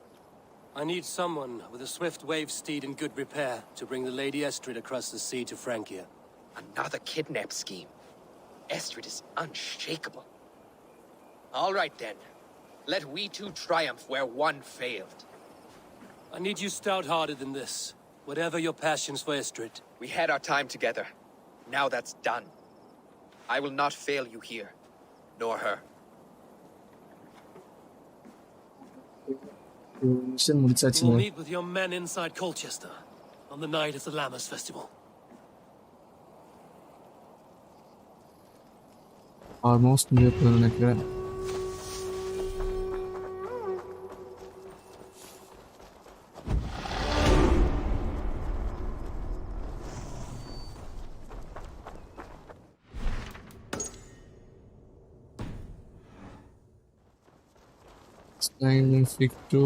I need someone with a swift wave steed in good repair to bring the Lady Estrid across the sea to Francia. Another kidnap scheme. Estrid is unshakable. All right then. Let we two triumph where one failed. I need you stout-hearted in this. Whatever your passions for Estrid. We had our time together. Now that's done. I will not fail you here. Nor her. We'll meet with your men inside Colchester on the night of the Lammas Festival. Almost near to the Scientific to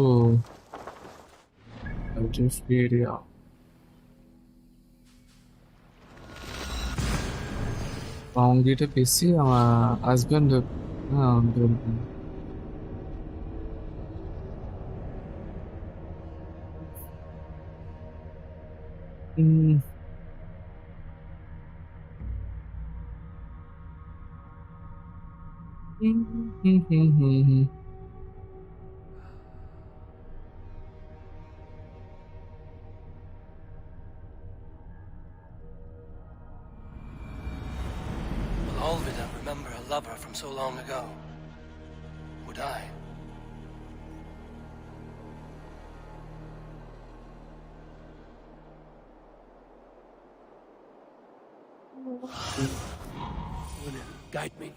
drift area. அவங்ககிட்ட பேசி அவன் husband Remember a lover from so long ago? Would I? William, guide me.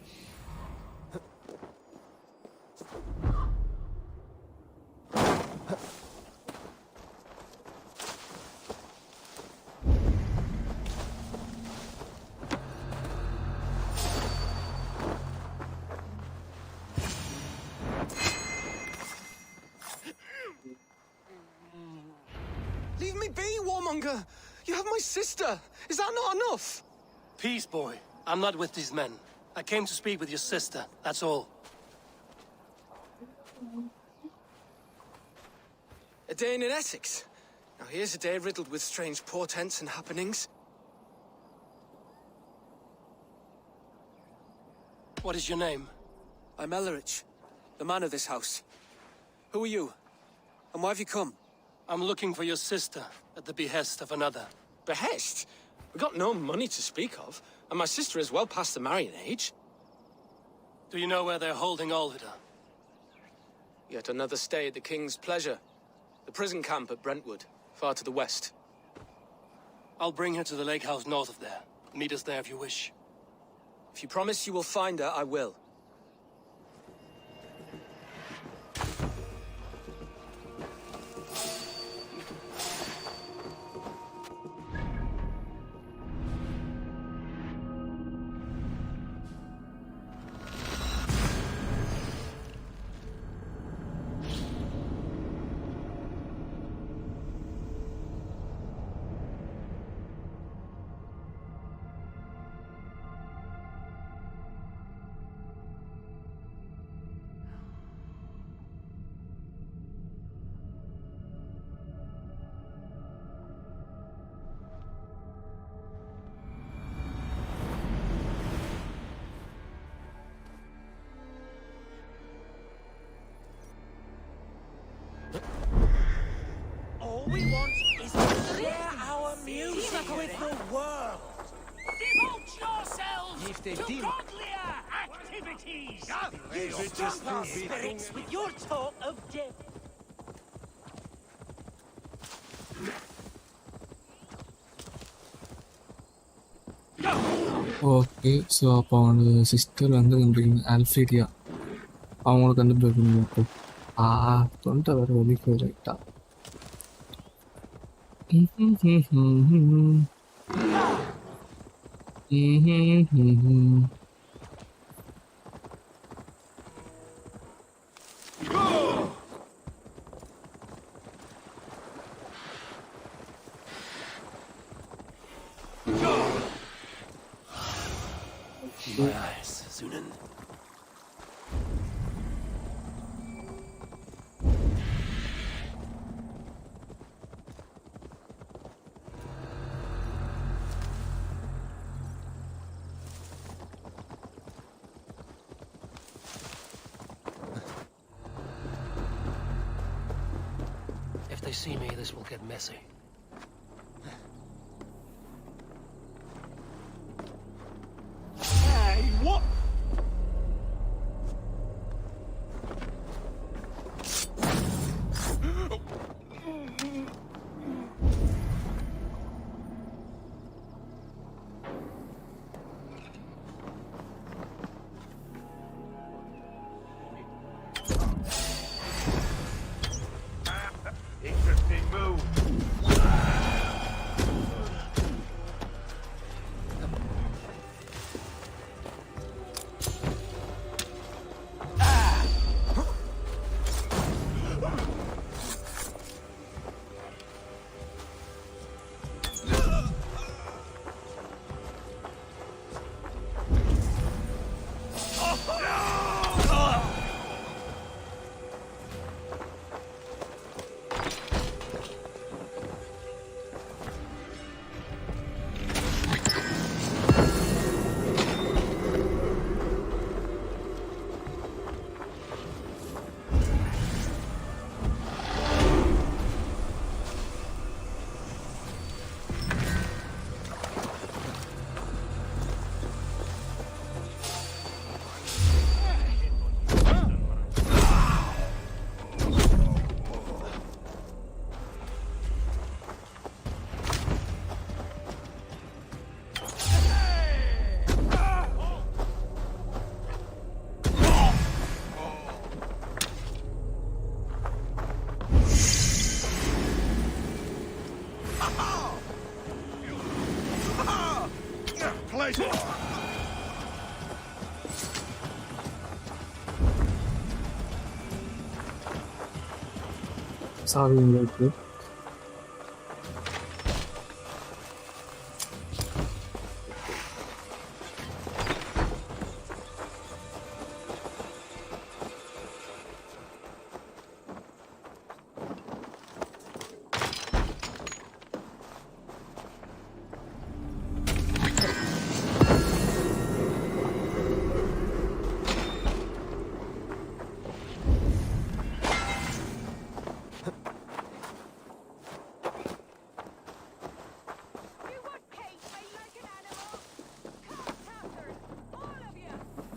Leave me be, warmonger! You have my sister! Is that not enough? Peace, boy. I'm not with these men. I came to speak with your sister, that's all. A day in Essexe. Now here's a day riddled with strange portents and happenings. What is your name? I'm Ellerich, the man of this house. Who are you? And why have you come? I'm looking for your sister at the behest of another. Behest? We got no money to speak of, and my sister is well past the marrying age. Do you know where they're holding Olvida? Yet another stay at the King's pleasure. The prison camp at Brentwood, far to the west. I'll bring her to the lake house north of there. Meet us there if you wish. If you promise you will find her, I will. All we want is to share our music with the world. Devote yourselves to godlier activities! You stump our spirits with your talk of death. Okay. So அப்போ அவனோட sister வந்து கண்டுபிடிக்கணும். ஆல்ஃபீரியா அவங்கள கண்டுபிடிக்கணும். அப்போ தொண்டை வேறு வலிக்குது ரைட்டா. My eyes, Zunan. If they see me, this will get messy. Hey, what? Interesting move. Pleasure. சாவி எங்கே இருக்கு?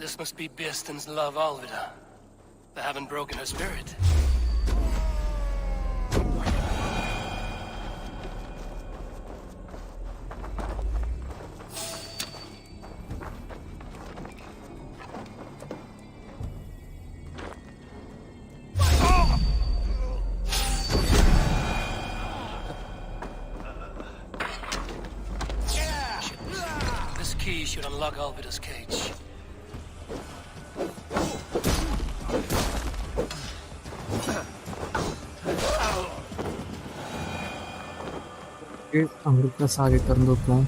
This must be Birsten's love Alvida. They haven't broken her spirit. This key should unlock Alvida's cage. அவங்களுக்கு சாவி திறந்து வைப்போம்.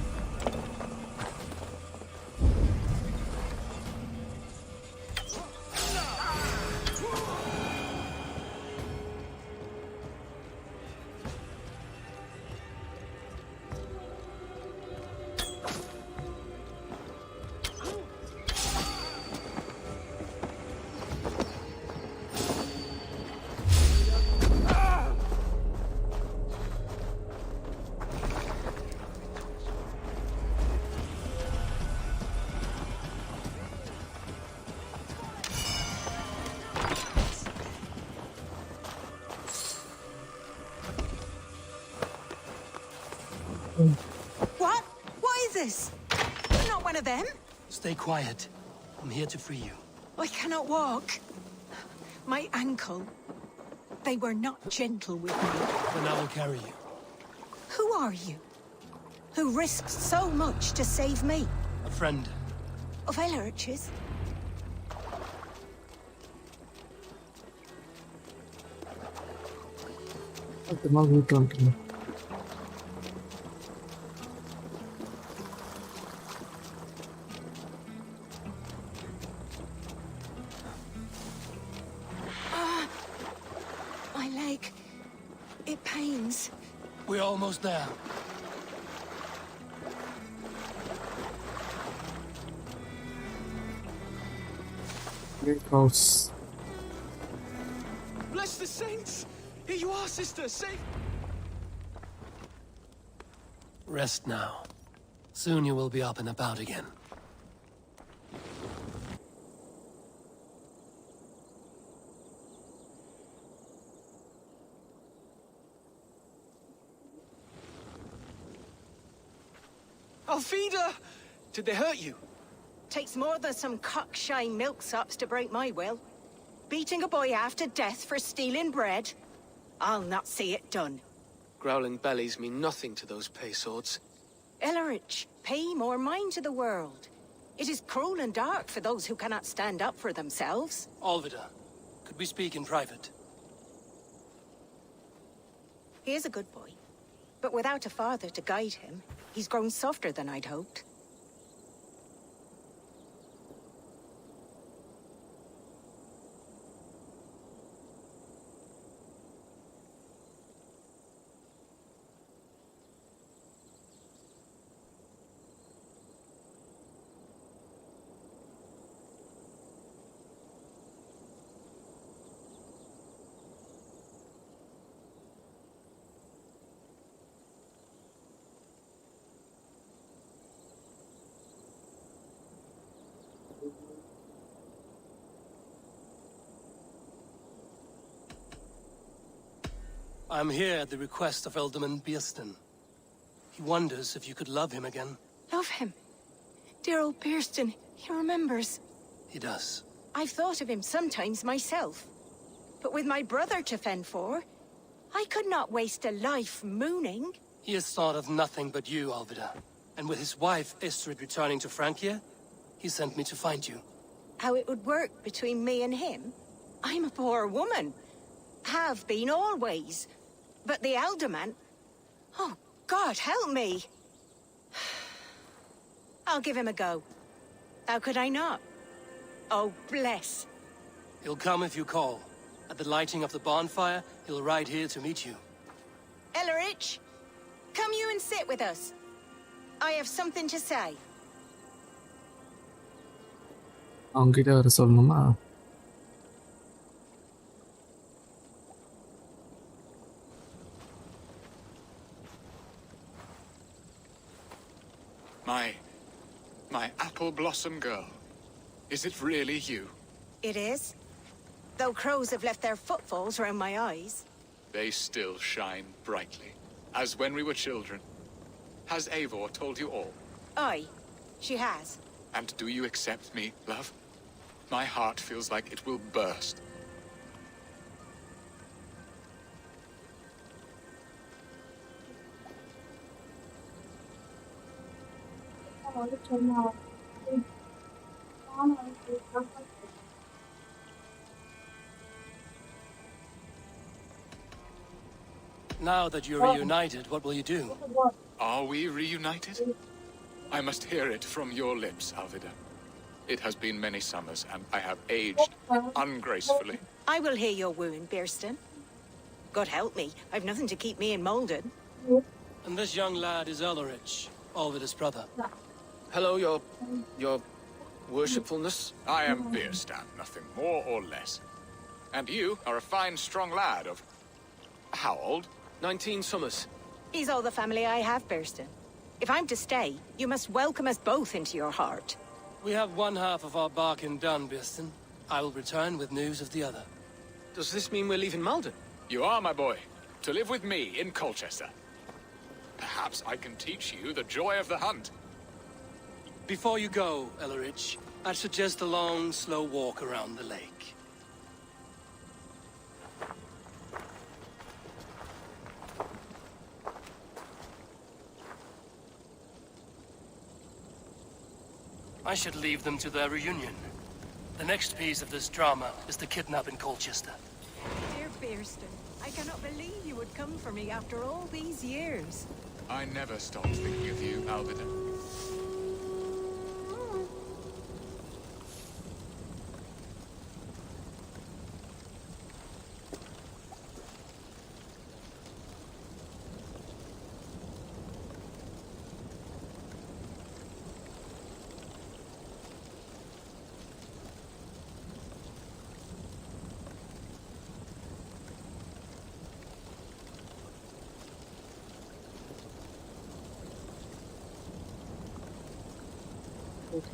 What? What is this? You're not one of them. Stay quiet. I'm here to free you. I cannot walk. My ankle. They were not gentle with me. Then I will carry you. Who are you? Who risked so much to save me? A friend. Of Elrich's? My leg. It pains. We're almost there. Great house. Bless the saints! Here you are, sister, safe! Rest now. Soon you will be up and about again. Alfida! Did they hurt you? Takes more than some cockshy milksops to break my will. Beating a boy half to death for stealing bread? I'll not see it done. Growling bellies mean nothing to those pay swords. Elrich, pay more mind to the world. It is cruel and dark for those who cannot stand up for themselves. Alvida, could we speak in private? He is a good boy, but without a father to guide him, he's grown softer than I'd hoped. I'm here at the request of Alderman Beerston. He wonders if you could love him again. Love him. Dear old Beerston, he remembers. He does. I've thought of him sometimes myself. But with my brother to fend for, I could not waste a life mooning. He has thought of nothing but you, Alvida. And with his wife, Estrid, returning to Francia, he sent me to find you. How it would work between me and him? I'm a poor woman. Have been always. But the alderman... Oh, God, help me! I'll give him a go. How could I not? Oh, bless. He'll come if you call. At the lighting of the bonfire, he'll ride here to meet you. Elrich, come you and sit with us. I have something to say. அவங்ககிட்ட வர சொல்லணுமா? My apple blossom girl. Is it really you? It is. Though crows have left their footfalls around my eyes. They still shine brightly, as when we were children. Has Eivor told you all? Aye, she has. And do you accept me, love? My heart feels like it will burst. Now that you're reunited, what will you do? Are we reunited? I must hear it from your lips, Alvida. It has been many summers, and I have aged ungracefully. I will heal your wound, Beerston. God help me, I've nothing to keep me in Malden. And this young lad is Elrich, Alvida's brother. Hello, your worshipfulness. I am Beerstan, nothing more or less. And you are a fine, strong lad of... how old? 19 summers. He's all the family I have, Beerston. If I'm to stay, you must welcome us both into your heart. We have one half of our bargain done, Beerston. I will return with news of the other. Does this mean we're leaving Malden? You are, my boy, to live with me in Colchester. Perhaps I can teach you the joy of the hunt. Before you go, Ellerich, I'd suggest a long, slow walk around the lake. I should leave them to their reunion. The next piece of this drama is the kidnap in Colchester. Dear Bearston, I cannot believe you would come for me after all these years. I never stopped thinking of you, Alvida.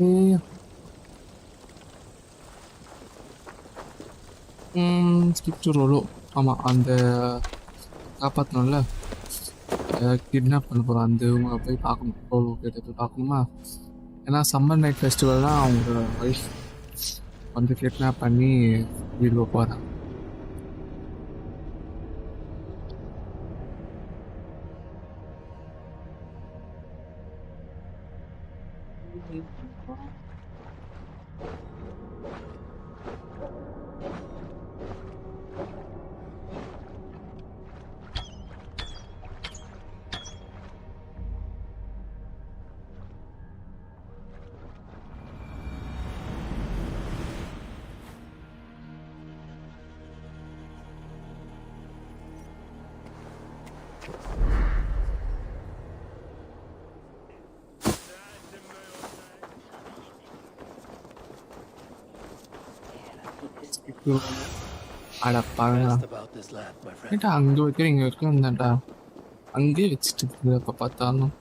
Okay. Skip to Rolo. ஆமாம் அந்த காப்பாற்றணும்ல kidnap பண்ண போகிறோம் அந்த இவங்க போய் பார்க்கணும் ரோலோ கிட்ட போய் பார்க்கணுமா ஏன்னா சம்மர் நைட் ஃபெஸ்டிவல்லாம் அவங்க ஒய்ஃப் வந்து கிட்னாப் பண்ணி வீடு போகிறாங்க அடப்பாடா ஏட்டா அங்கே வைக்கிற இங்கே வைக்க வந்தாண்டா அங்கேயே வச்சுட்டு இருக்குது அப்போ பார்த்தாலும்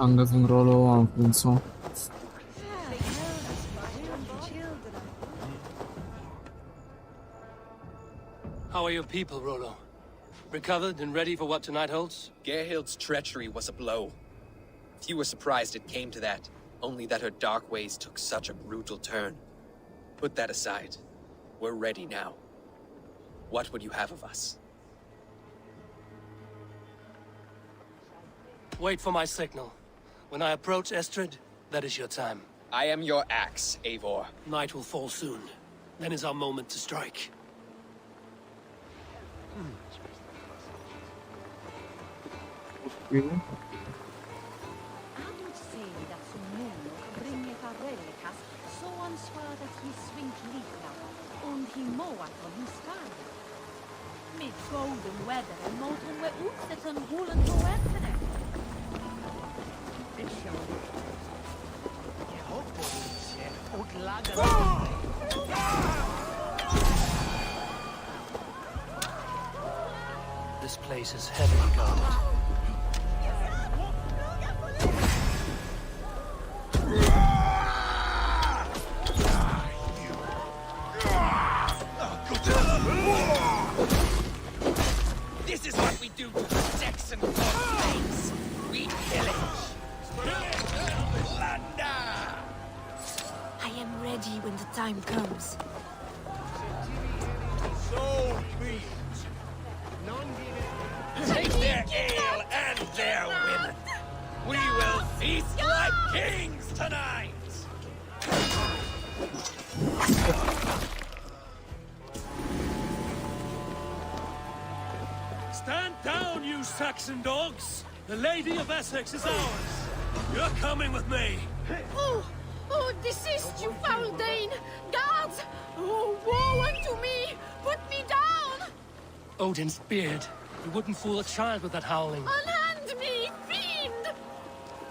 அங்கே ரோலோ அவன் ஃப்ரெண்ட்ஸும் How are your people, Rollo? Recovered and ready for what tonight holds? Gerhild's treachery was a blow. Few were surprised it came to that, only that her dark ways took such a brutal turn. Put that aside. We're ready now. What would you have of us? Wait for my signal. When I approach Estrid, that is your time. I am your axe, Eivor. Night will fall soon. Then is our moment to strike. Adult säger att som många bringar relikas så ansvarar att vi svink lika und he moat vad vi ska. Med golden weather and motorn we're utsatt som holen på weather. Det kör vi. Jag hoppas inte och lagar. This place is heavily guarded. This is what we do to the Saxon slaves. We pillage. Plunder! I am ready when the time comes. So be it. Take their ale and their women. We will feast like kings tonight. Stand down, you Saxon dogs! The Lady of Essex is ours! You're coming with me! Oh, desist, you foul Dane! Guards! Oh, woe unto me! Put me down! Odin's beard. You wouldn't fool a child with that howling. Unhand me, fiend!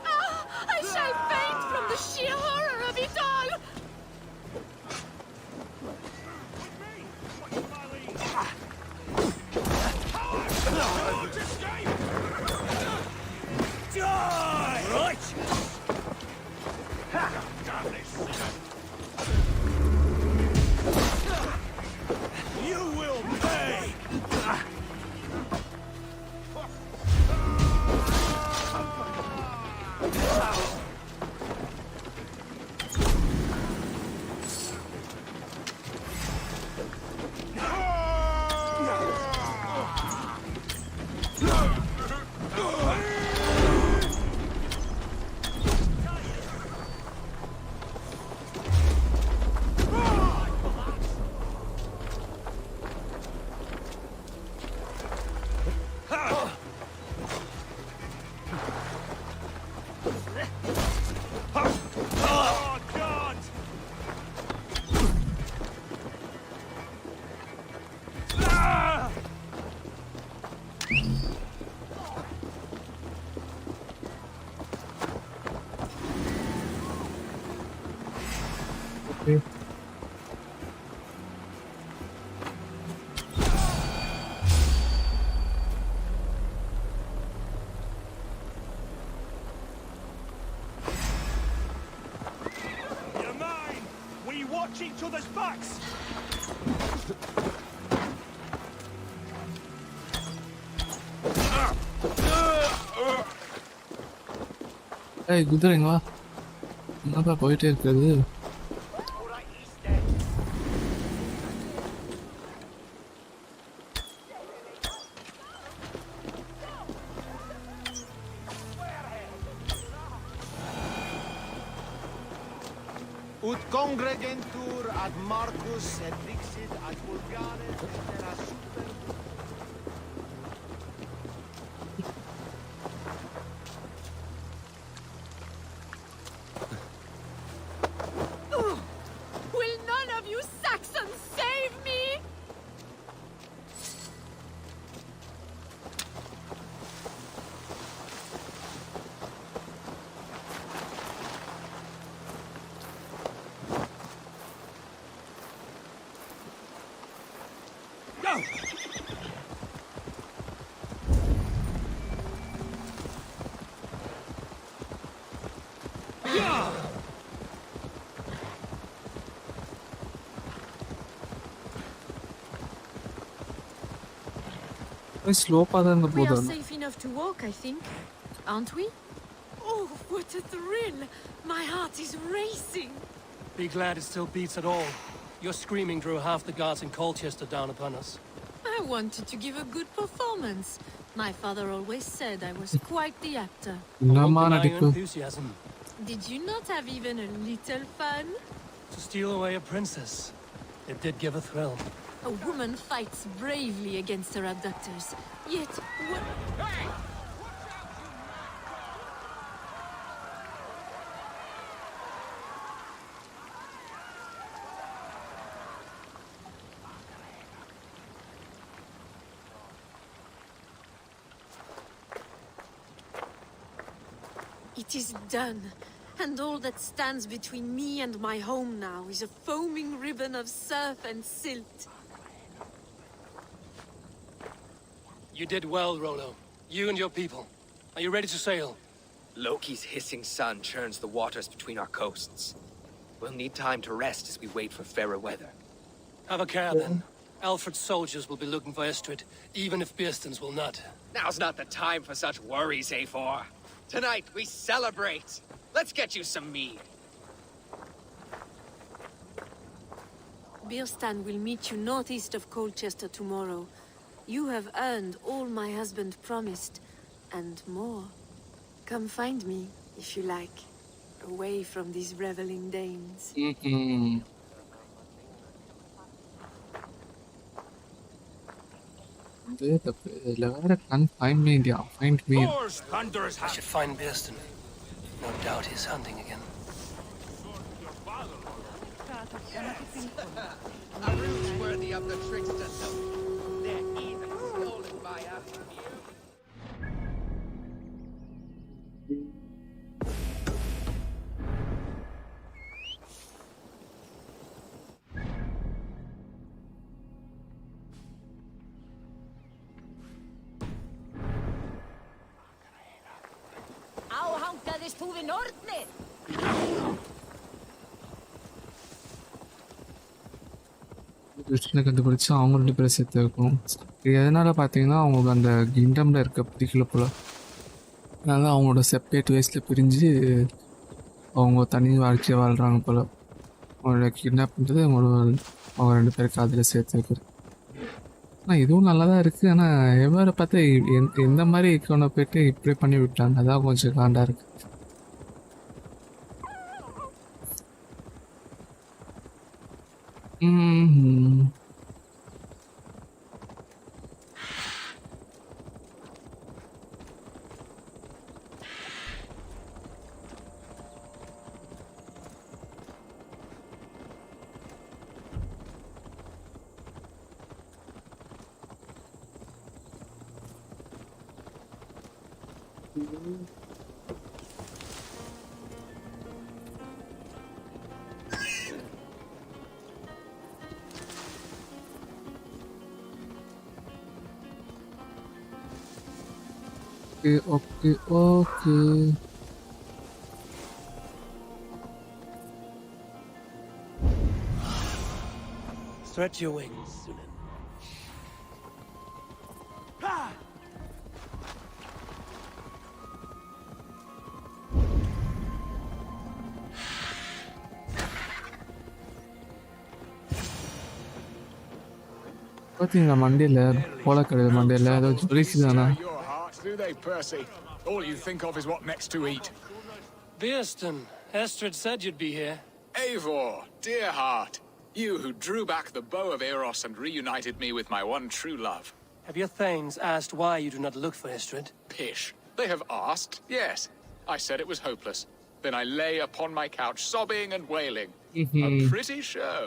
Ah, I shall faint from the sheer horror of it all! Die! Right! Okay. You're mine! We watch each other's backs! ஏய் குதிரைங்க வா என்னப்பா போயிட்டே இருக்குது Ut congregentur ad Marcus et dixit ad vulgares etera super. Will none of you Saxons save me? Go! ஸ்லோப்பாக தான் இருந்த We are போதும் safe enough to walk, I think. Aren't we? Oh, what a thrill! My heart is racing. Be glad it still beats at all. Your screaming drew half the guards in Colchester down upon us. I wanted to give a good performance. My father always said I was quite the actor. என்னம்மா Your நடிப்பு enthusiasm. Did you not have even a little fun? To steal away a princess. It did give a thrill. A woman fights bravely against her abductors. Yet, what? It is done. And all that stands between me and my home now is a foaming ribbon of surf and silt. You did well, Rollo. You and your people. Are you ready to sail? Loki's hissing sun churns the waters between our coasts. We'll need time to rest as we wait for fairer weather. Have a care, then. Alfred's soldiers will be looking for Estrid, even if Bearston's will not. Now's not the time for such worries, A4. Tonight, we celebrate. Let's get you some mead. Bearstan will meet you northeast of Colchester tomorrow. You have earned all my husband promised, and more. Come find me, if you like, away from these reveling Danes. இதில் வேற find me India, find me. I should find Bearston. No doubt he's hunting again. A ruse worthy of the trickster, they're even stolen by us. Á hangaðist þú við nornir? கிருஷ்ணனை கண்டுபிடிச்சு அவங்க 2 பேரும் சேர்த்து இருக்கணும். இது எதனால பார்த்தீங்கன்னா அவங்களுக்கு அந்த கிங்டமில் இருக்க பிடிக்கல போல. அதனால அவங்களோட செப்பரேட் வயசில் பிரிஞ்சு அவங்க தனி வாழ்க்கையை வாழ்கிறாங்க போல. அவங்களோட கிட்னாப் பண்ணுறது அவங்க 2 பேருக்கு அதில் சேர்த்து வைக்கிறது. ஆனால் இதுவும் நல்லா தான் இருக்குது. ஆனால் எவ்வளோ பார்த்தா எந்த மாதிரி கொண்டு போயிட்டு இப்படி பண்ணி விட்டாங்க. அதான் கொஞ்சம் காண்டாக இருக்குது. Okay. Stretch your wings, Sunan. பாத்தீங்களா மண்டையில போலக்கடை மண்டையில ஏதோ ஜொலிக்குதானா? Your heart, do they, Percy? All you think of is what next to eat. Bearston, Estrid said you'd be here. Eivor, dear heart, you who drew back the bow of Aorus and reunited me with my one true love. Have your thanes asked why you do not look for Estrid? Pish. They have asked, yes. I said it was hopeless. Then I lay upon my couch, sobbing and wailing. A pretty show.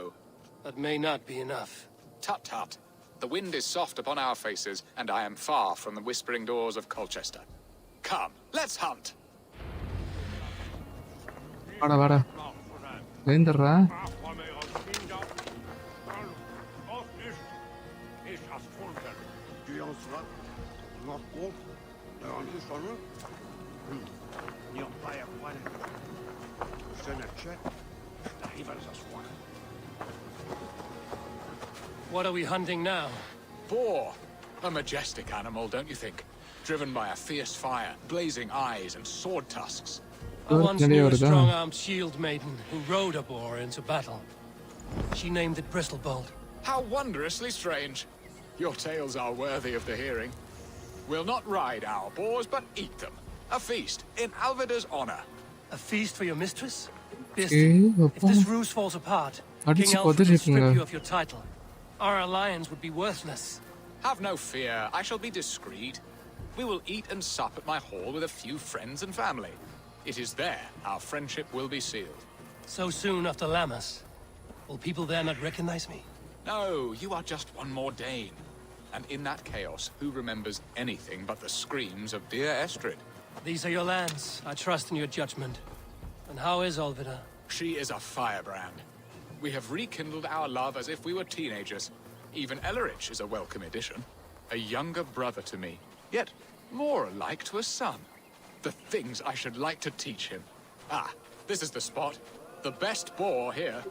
That may not be enough. Tut tut. The wind is soft upon our faces, and I am far from the whispering doors of Colchester. Come, let's hunt. வாடா வேந்தர்ரா. What are we hunting now? Boar. A majestic animal, don't you think? Driven by a fierce fire, blazing eyes and sword tusks. I once knew a strong-armed shield maiden who rode a boar into battle. She named it Bristlebolt. How wondrously strange. Your tales are worthy of the hearing. We'll not ride our boars, but eat them. A feast in Alvida's honor. A feast for your mistress? If this ruse falls apart, King Alfred will strip you of your title. Our alliance would be worthless. Have no fear, I shall be discreet. We will eat and sup at my hall with a few friends and family. It is there our friendship will be sealed. So soon after Lammas? Will people there not recognize me? No, you are just one more Dane. And in that chaos, who remembers anything but the screams of dear Estrid? These are your lands. I trust in your judgment. And how is Olvida? She is a firebrand. We have rekindled our love as if we were teenagers. Even Ellerich is a welcome addition. A younger brother to me, yet more alike to a son. The things I should like to teach him. Ah, this is the spot. The best boar here.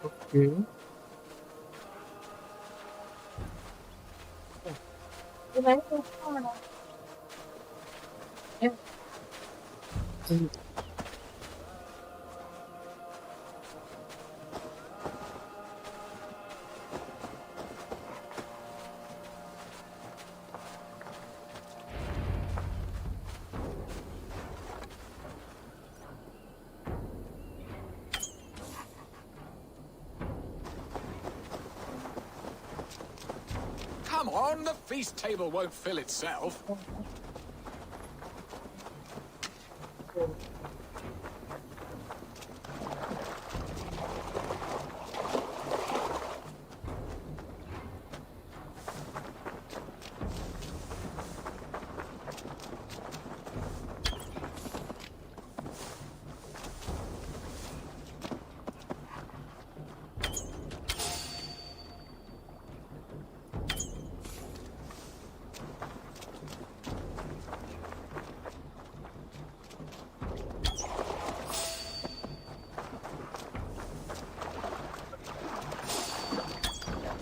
Come on, the feast table won't fill itself.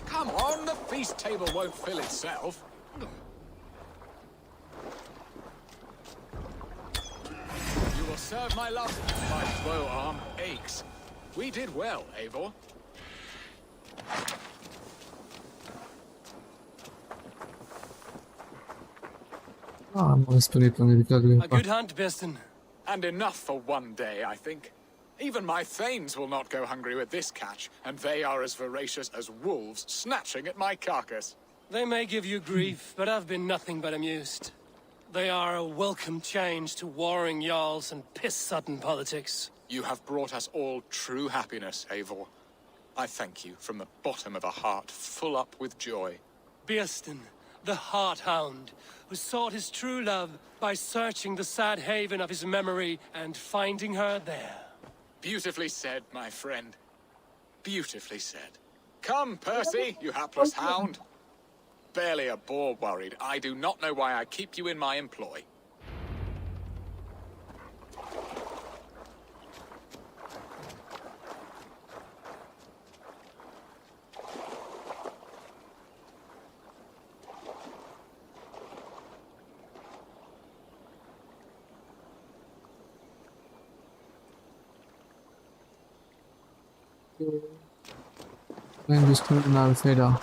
Come on, the feast table won't fill itself. You will serve my love. My bow arm aches. We did well, Eivor. A good hunt, Bearston. And enough for one day, I think. Even my thanes will not go hungry with this catch, and they are as voracious as wolves snatching at my carcass. They may give you grief, but I've been nothing but amused. They are a welcome change to warring jarls and piss-sudden politics. You have brought us all true happiness, Eivor. I thank you from the bottom of a heart full up with joy. Bearston, the Heart Hound, who sought his true love by searching the sad haven of his memory and finding her there. Beautifully said, my friend. Beautifully said. Come, Percy, you hapless hound. Barely a boar worried. I do not know why I keep you in my employ. Man, just turn another side off.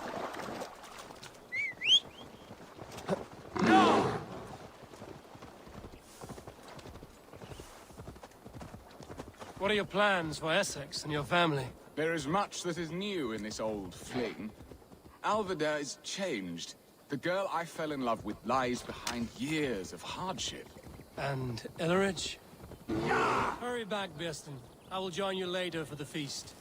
What are your plans for Essex and your family? There is much that is new in this old fling. Alvida is changed. The girl I fell in love with lies behind years of hardship. And Elleridge? Hurry back, Birston. I will join you later for the feast.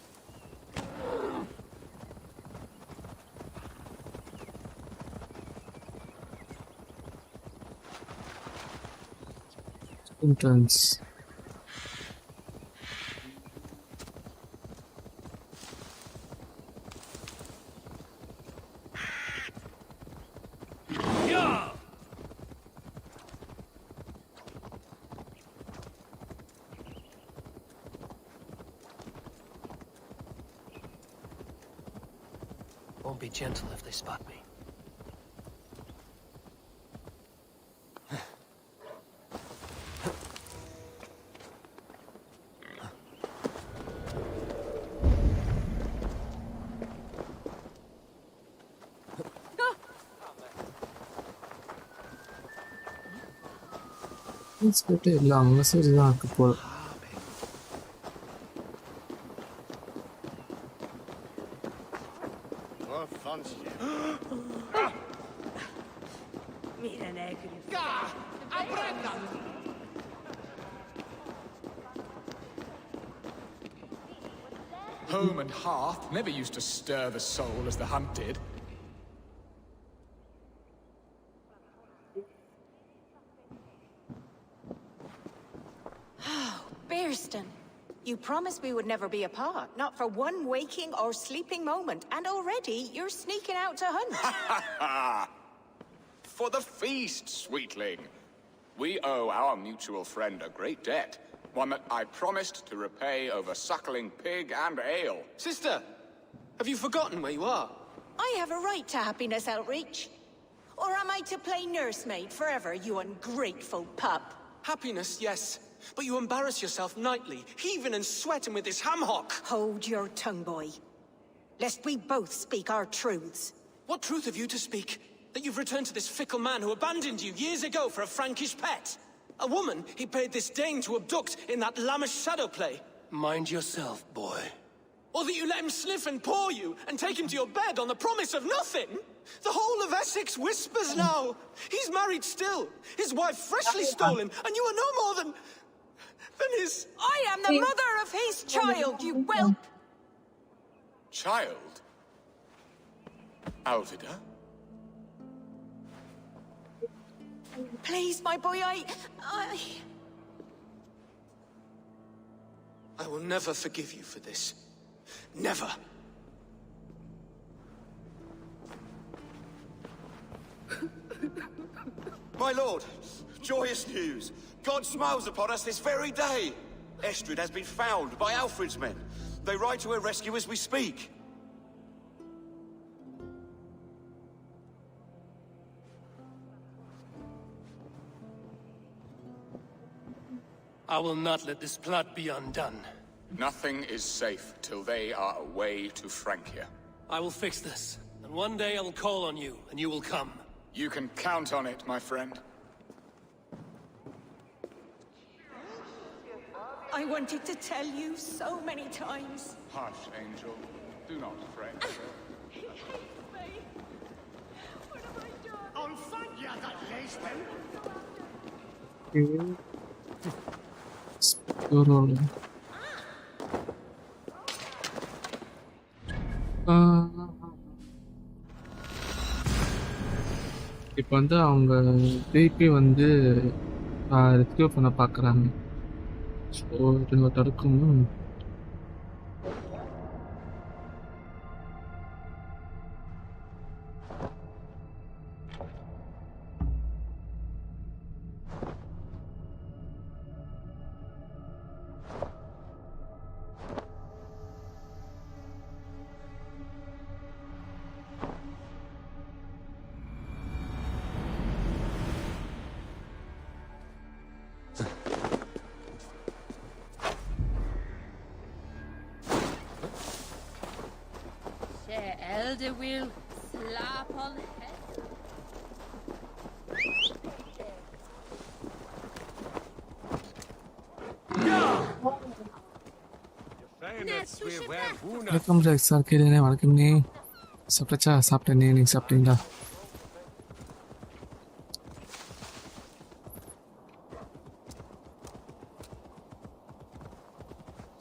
Intense. Won't be gentle if they spot me. Let's go to long. Let's see how to pull. Home and hearth never used to stir the soul as the hunt did. Birston, you promised we would never be apart, not for one waking or sleeping moment, and already you're sneaking out to hunt. For the feast, sweetling. We owe our mutual friend a great debt. One that I promised to repay over suckling pig and ale. Sister, have you forgotten where you are? I have a right to happiness, Outreach. Or am I to play nursemaid forever, you ungrateful pup? Happiness, yes. But you embarrass yourself nightly, heaving and sweating with this ham-hock. Hold your tongue, boy. Lest we both speak our truths. What truth have you to speak? That you've returned to this fickle man who abandoned you years ago for a Frankish pet? A woman he paid this Dane to abduct in that lammish shadow play? Mind yourself, boy. Or that you let him sniff and paw you, and take him to your bed on the promise of nothing? The whole of Essex whispers now. He's married still. His wife freshly stolen, and you are no more than his... I am the mother of his child, you whelp! Child? Alvida? Please, my boy, I will never forgive you for this. Never. My lord, joyous news. God smiles upon us this very day. Estrid has been found by Alfred's men. They ride to her rescue as we speak. I will not let this plot be undone. Nothing is safe till they are away to Francia. I will fix this, and one day I will call on you, and you will come. You can count on it, my friend. I wanted to tell you so many times. Hush, Angel. Do not fret. He hates me. What have I done? I'll find you that lace இப்போ வந்து அவங்க திருப்பி வந்து rescue பண்ண பார்க்குறாங்க. So இது தடுக்கணும். they will slap on head. வணக்கம் ஜெக்ஸ் ஆர்கேடியனே, வணக்கம் நீ. சாப்பிட்டாச்சா? சாப்பிட்டேன் நீ. நீங்கள் சாப்பிட்டீங்களா?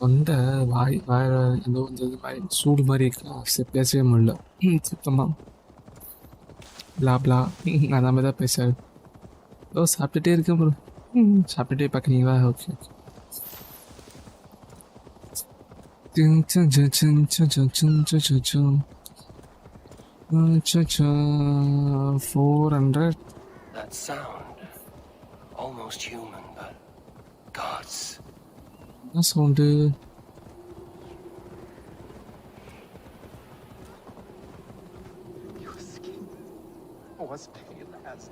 தொண்டை வாய் ஏதோ வந்து வாய் சூடு மாதிரி இருக்கா, பேசவே முடியல சுத்தமாக. பிளா அந்த மாதிரி தான் பேசாது. ஓ சாப்பிட்டுட்டே இருக்கேன் ப்ரோ. சாப்பிட்டுட்டே பார்க்குறீங்களா? Okay okay. 400. That sound, almost human, but gods. என்ன sound? Your skin was pale as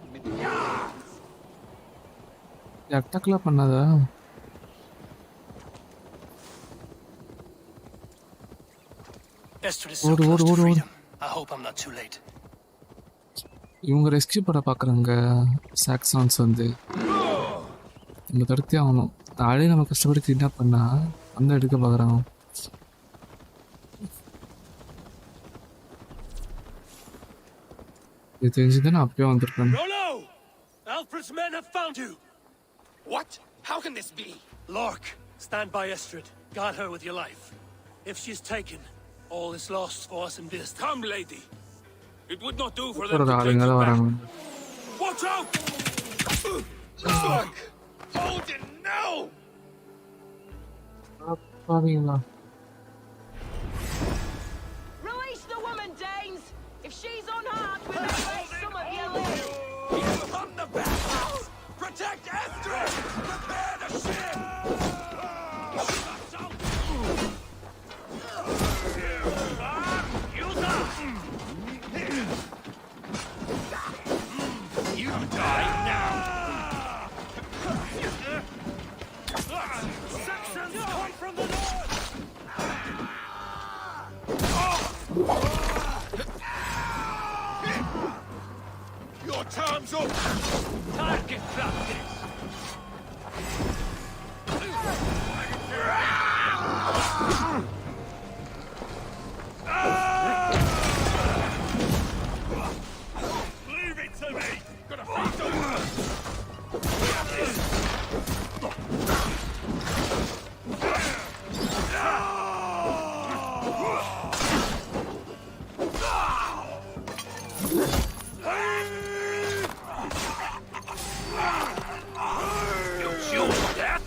அட்டாக்லாம் பண்ணாதா? Estrid is so close to freedom. I hope I'm not too late. இவங்க ரெஸ்கியூ பண்ண பார்க்குறாங்க. சாக்ஸான்ஸ் வந்து நம்ம தடுத்தே ஆகணும். ஆளே நம்ம கஷ்டப்பட்டு கிட்னாப் பண்ணா வந்து எடுக்க பார்க்குறாங்க. இது தெரிஞ்சுதானே அப்பயே வந்திருக்காங்க. Rollo! Alfred's men have found you! What? How can this be? Lork, stand by Estrid. Guard her with your life. If she's taken, all is lost for us in this. Come, lady. It would not do for them ஒரு to take ஆளுங்க you தான் back. வராங்க. Watch out! Hold it now! பாவீங்களா? Release the woman, Danes! If she's unharmed, we'll erase some of your limbs! Give him the backhouse! Protect Estrid! Prepare the ship! You die now! Saxons come from the north! Your time's up! Target practice! Leave it to me! Gonna feed the world! You choose death?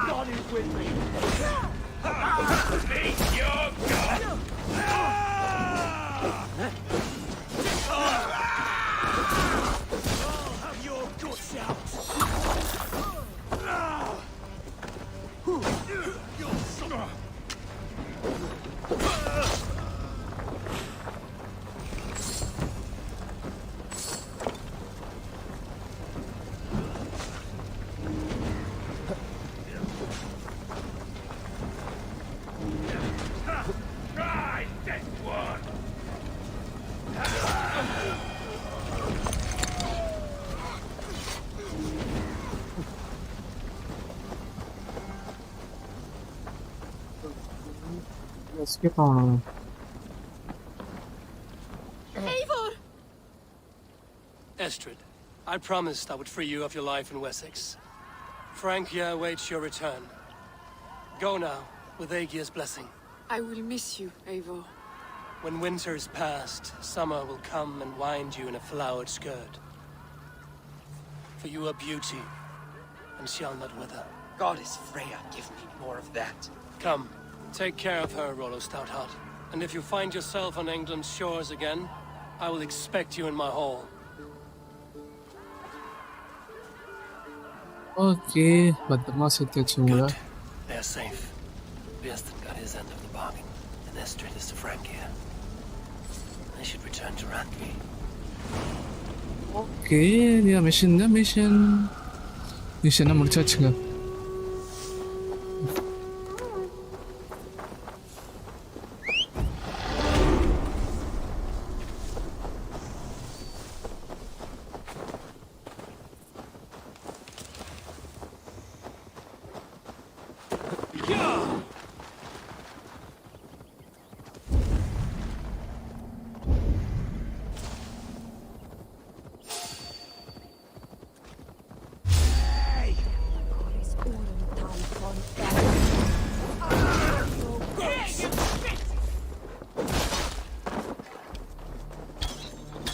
God is with me! Meet your god! I'll have your guts out! Try this one! Escape ஆகணும். Eivor! Estrid, I promised I would free you of your life in Essexe. Francia awaits your return. Go now, with Aegir's blessing. I will miss you, Eivor. When winter is past, summer will come and wind you in a flowered skirt. For you are beauty, and shall not wither. Goddess Freya, give me more of that. Come, take care of her, Rollo Stoutheart. And if you find yourself on England's shores again, I will expect you in my hall. Okay, பத்திரமா சேர்த்து வச்சுங்களா? They are safe. Biaston got his end of the bargain, and Estrid is to Francia. I should return to Randvi. Okay, dia mission முடிச்சாச்சுங்க.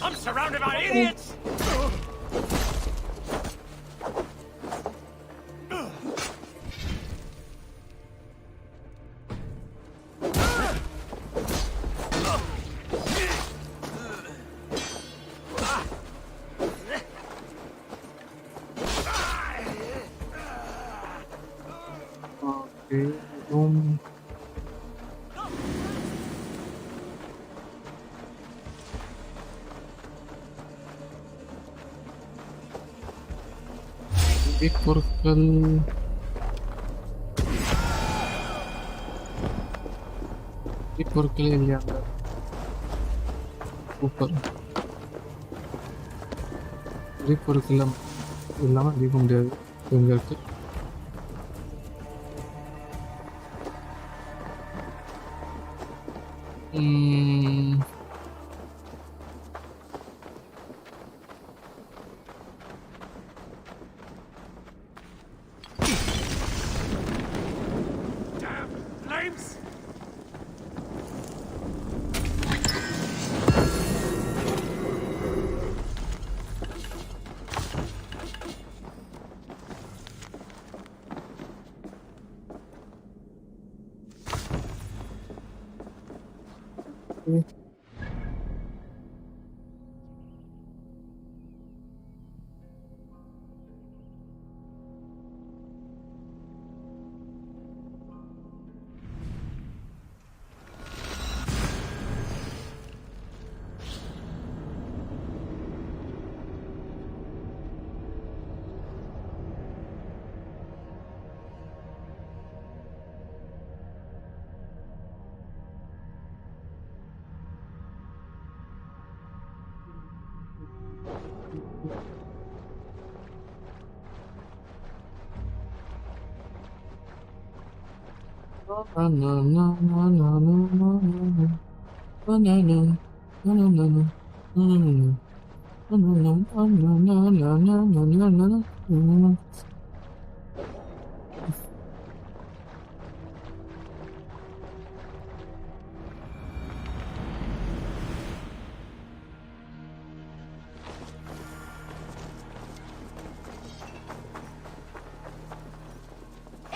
I'm surrounded by idiots! பொருட்கள் பொருட்களே இல்லையாங்க. Super. பொருட்கள் இல்லாமல் அடிக்க முடியாது எங்களுக்கு.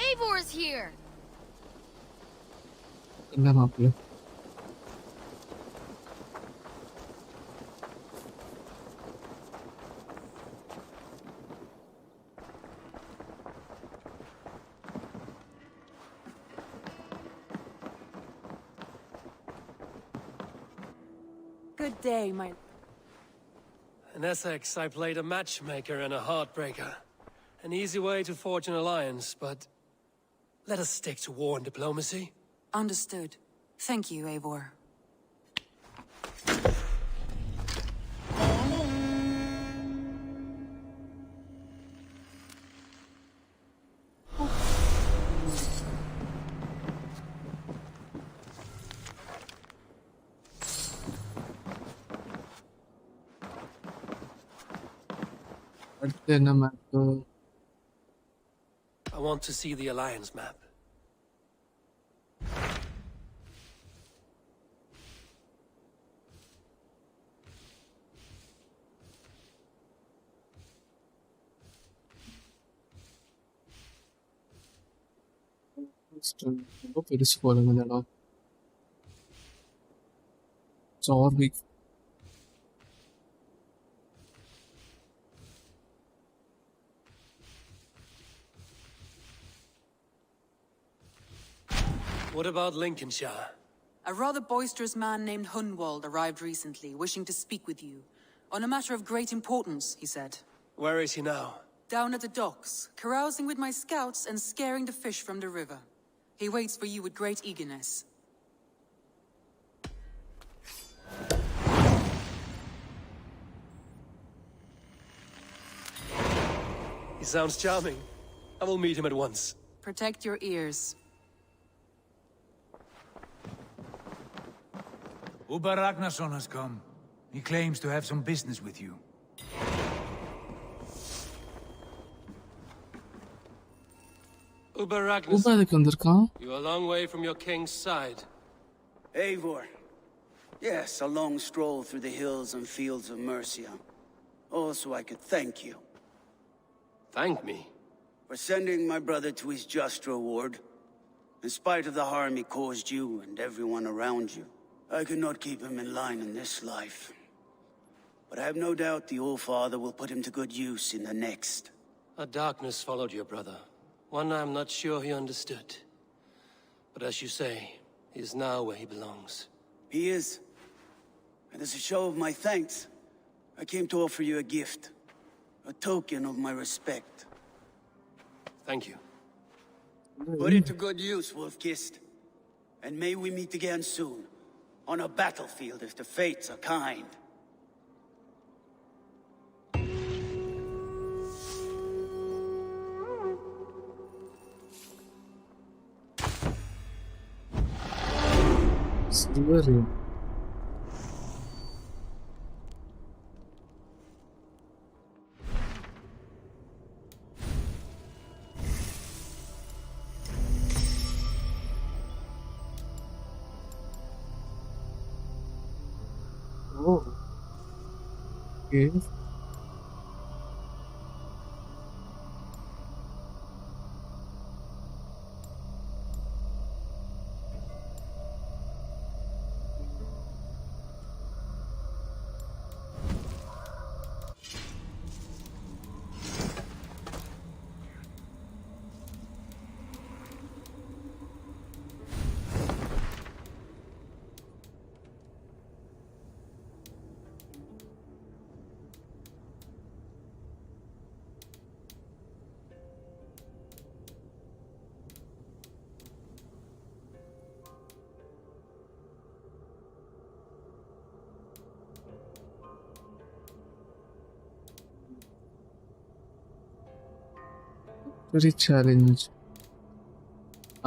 Eivor's here. என்ன மாப்பிள்ள? Good day, my... In Essexe, I played a matchmaker and a heartbreaker. An easy way to forge an alliance, but let us stick to war and diplomacy. Understood. Thank you, Eivor. அடுத்து என்ன map? I want to see the Alliance map. ரொம்ப பெருசு போலுங்க இந்த இடம். சார்விக். What about Lincolnshire? A rather boisterous man named Hunwald arrived recently, wishing to speak with you. On a matter of great importance, he said. Where is he now? Down at the docks, carousing with my scouts and scaring the fish from the river. He waits for you with great eagerness. He sounds charming. I will meet him at once. Protect your ears. Uber Ragnarsson has come. He claims to have some business with you. Uber Ragnarsson. எதுக்கு வந்திருக்கான்? You're a long way from your king's side. Eivor. Yes, a long stroll through the hills and fields of Mercia. Also, I could thank you. Thank me? For sending my brother to his just reward. In spite of the harm he caused you and everyone around you, I could not keep him in line in this life. But I have no doubt the Old Father will put him to good use in the next. A darkness followed your brother. One I'm not sure he understood. But as you say, he is now where he belongs. He is. And as a show of my thanks, I came to offer you a gift. A token of my respect. Thank you. Put it to good use, Wolf-Kissed. And may we meet again soon. On a battlefield if the fates are kind. Silver. Oh. Okay. Very challenge.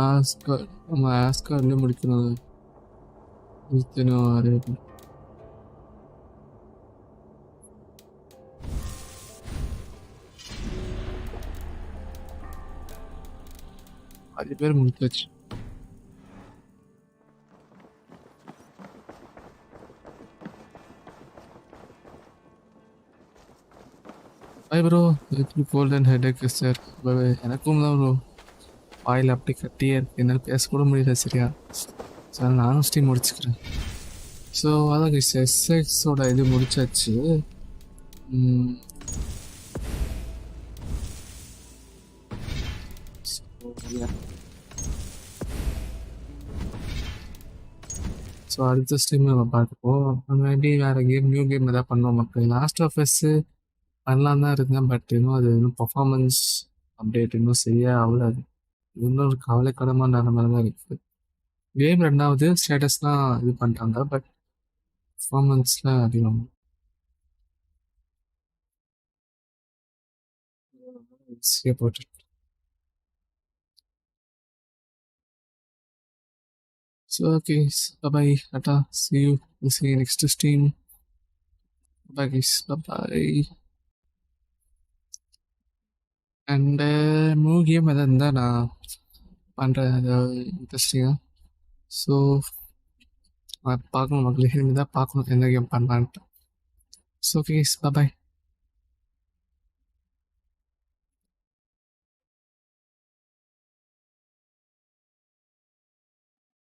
Ask நம்ம ஆஸ்கார்ல முடிக்கணும். இத்தனை ஆறு பேர் முடிச்சாச்சு. Hi bro, cold and headache is there. எனக்கும் தான் bro வாயில் அப்படி கட்டியே இருக்கு, என்னால் பேசக்கூட முடியல சரியா. ஸோ நானும் ஸ்டீம் முடிச்சுக்கிறேன். ஸோ அதான் எஸ்எக்ஸோட இது முடிச்சாச்சு. ஸோ அடுத்த ஸ்ட்ரீம் நம்ம பார்த்துப்போம். மேபி வேறு கேம் நியூ கேம் எதாவது பண்ணுவோம். மக்கள் லாஸ்ட் ஆஃப் அஸ்ஸு பண்ணலாம் தான் இருந்தேன், பட் இன்னும் அது இன்னும் பர்ஃபார்மன்ஸ் அப்டேட் இன்னும் சரியாக அவ்வளோது. இன்னும் ஒரு கவலைக்கிடமான நிலமை தான் இருக்குது. கேம் ரெண்டாவது ஸ்டேட்டஸ்லாம் இது பண்ணிட்டாங்க, பட் பர்ஃபார்மன்ஸில் அதிகம் போட்டு. So okay, bye bye, Tata. See you. We'll see you next stream. Bye guys. Bye bye. And movie game எதாவது இருந்தால் நான் பண்ணுறேன், இன்ட்ரெஸ்டிங்காக. ஸோ பார்க்கணும் மக்களே, இனிமேல் தான் பார்க்கணும் என்ன கேம் பண்ணலான்ட்டு. ஸோ ஓகே, பாய்.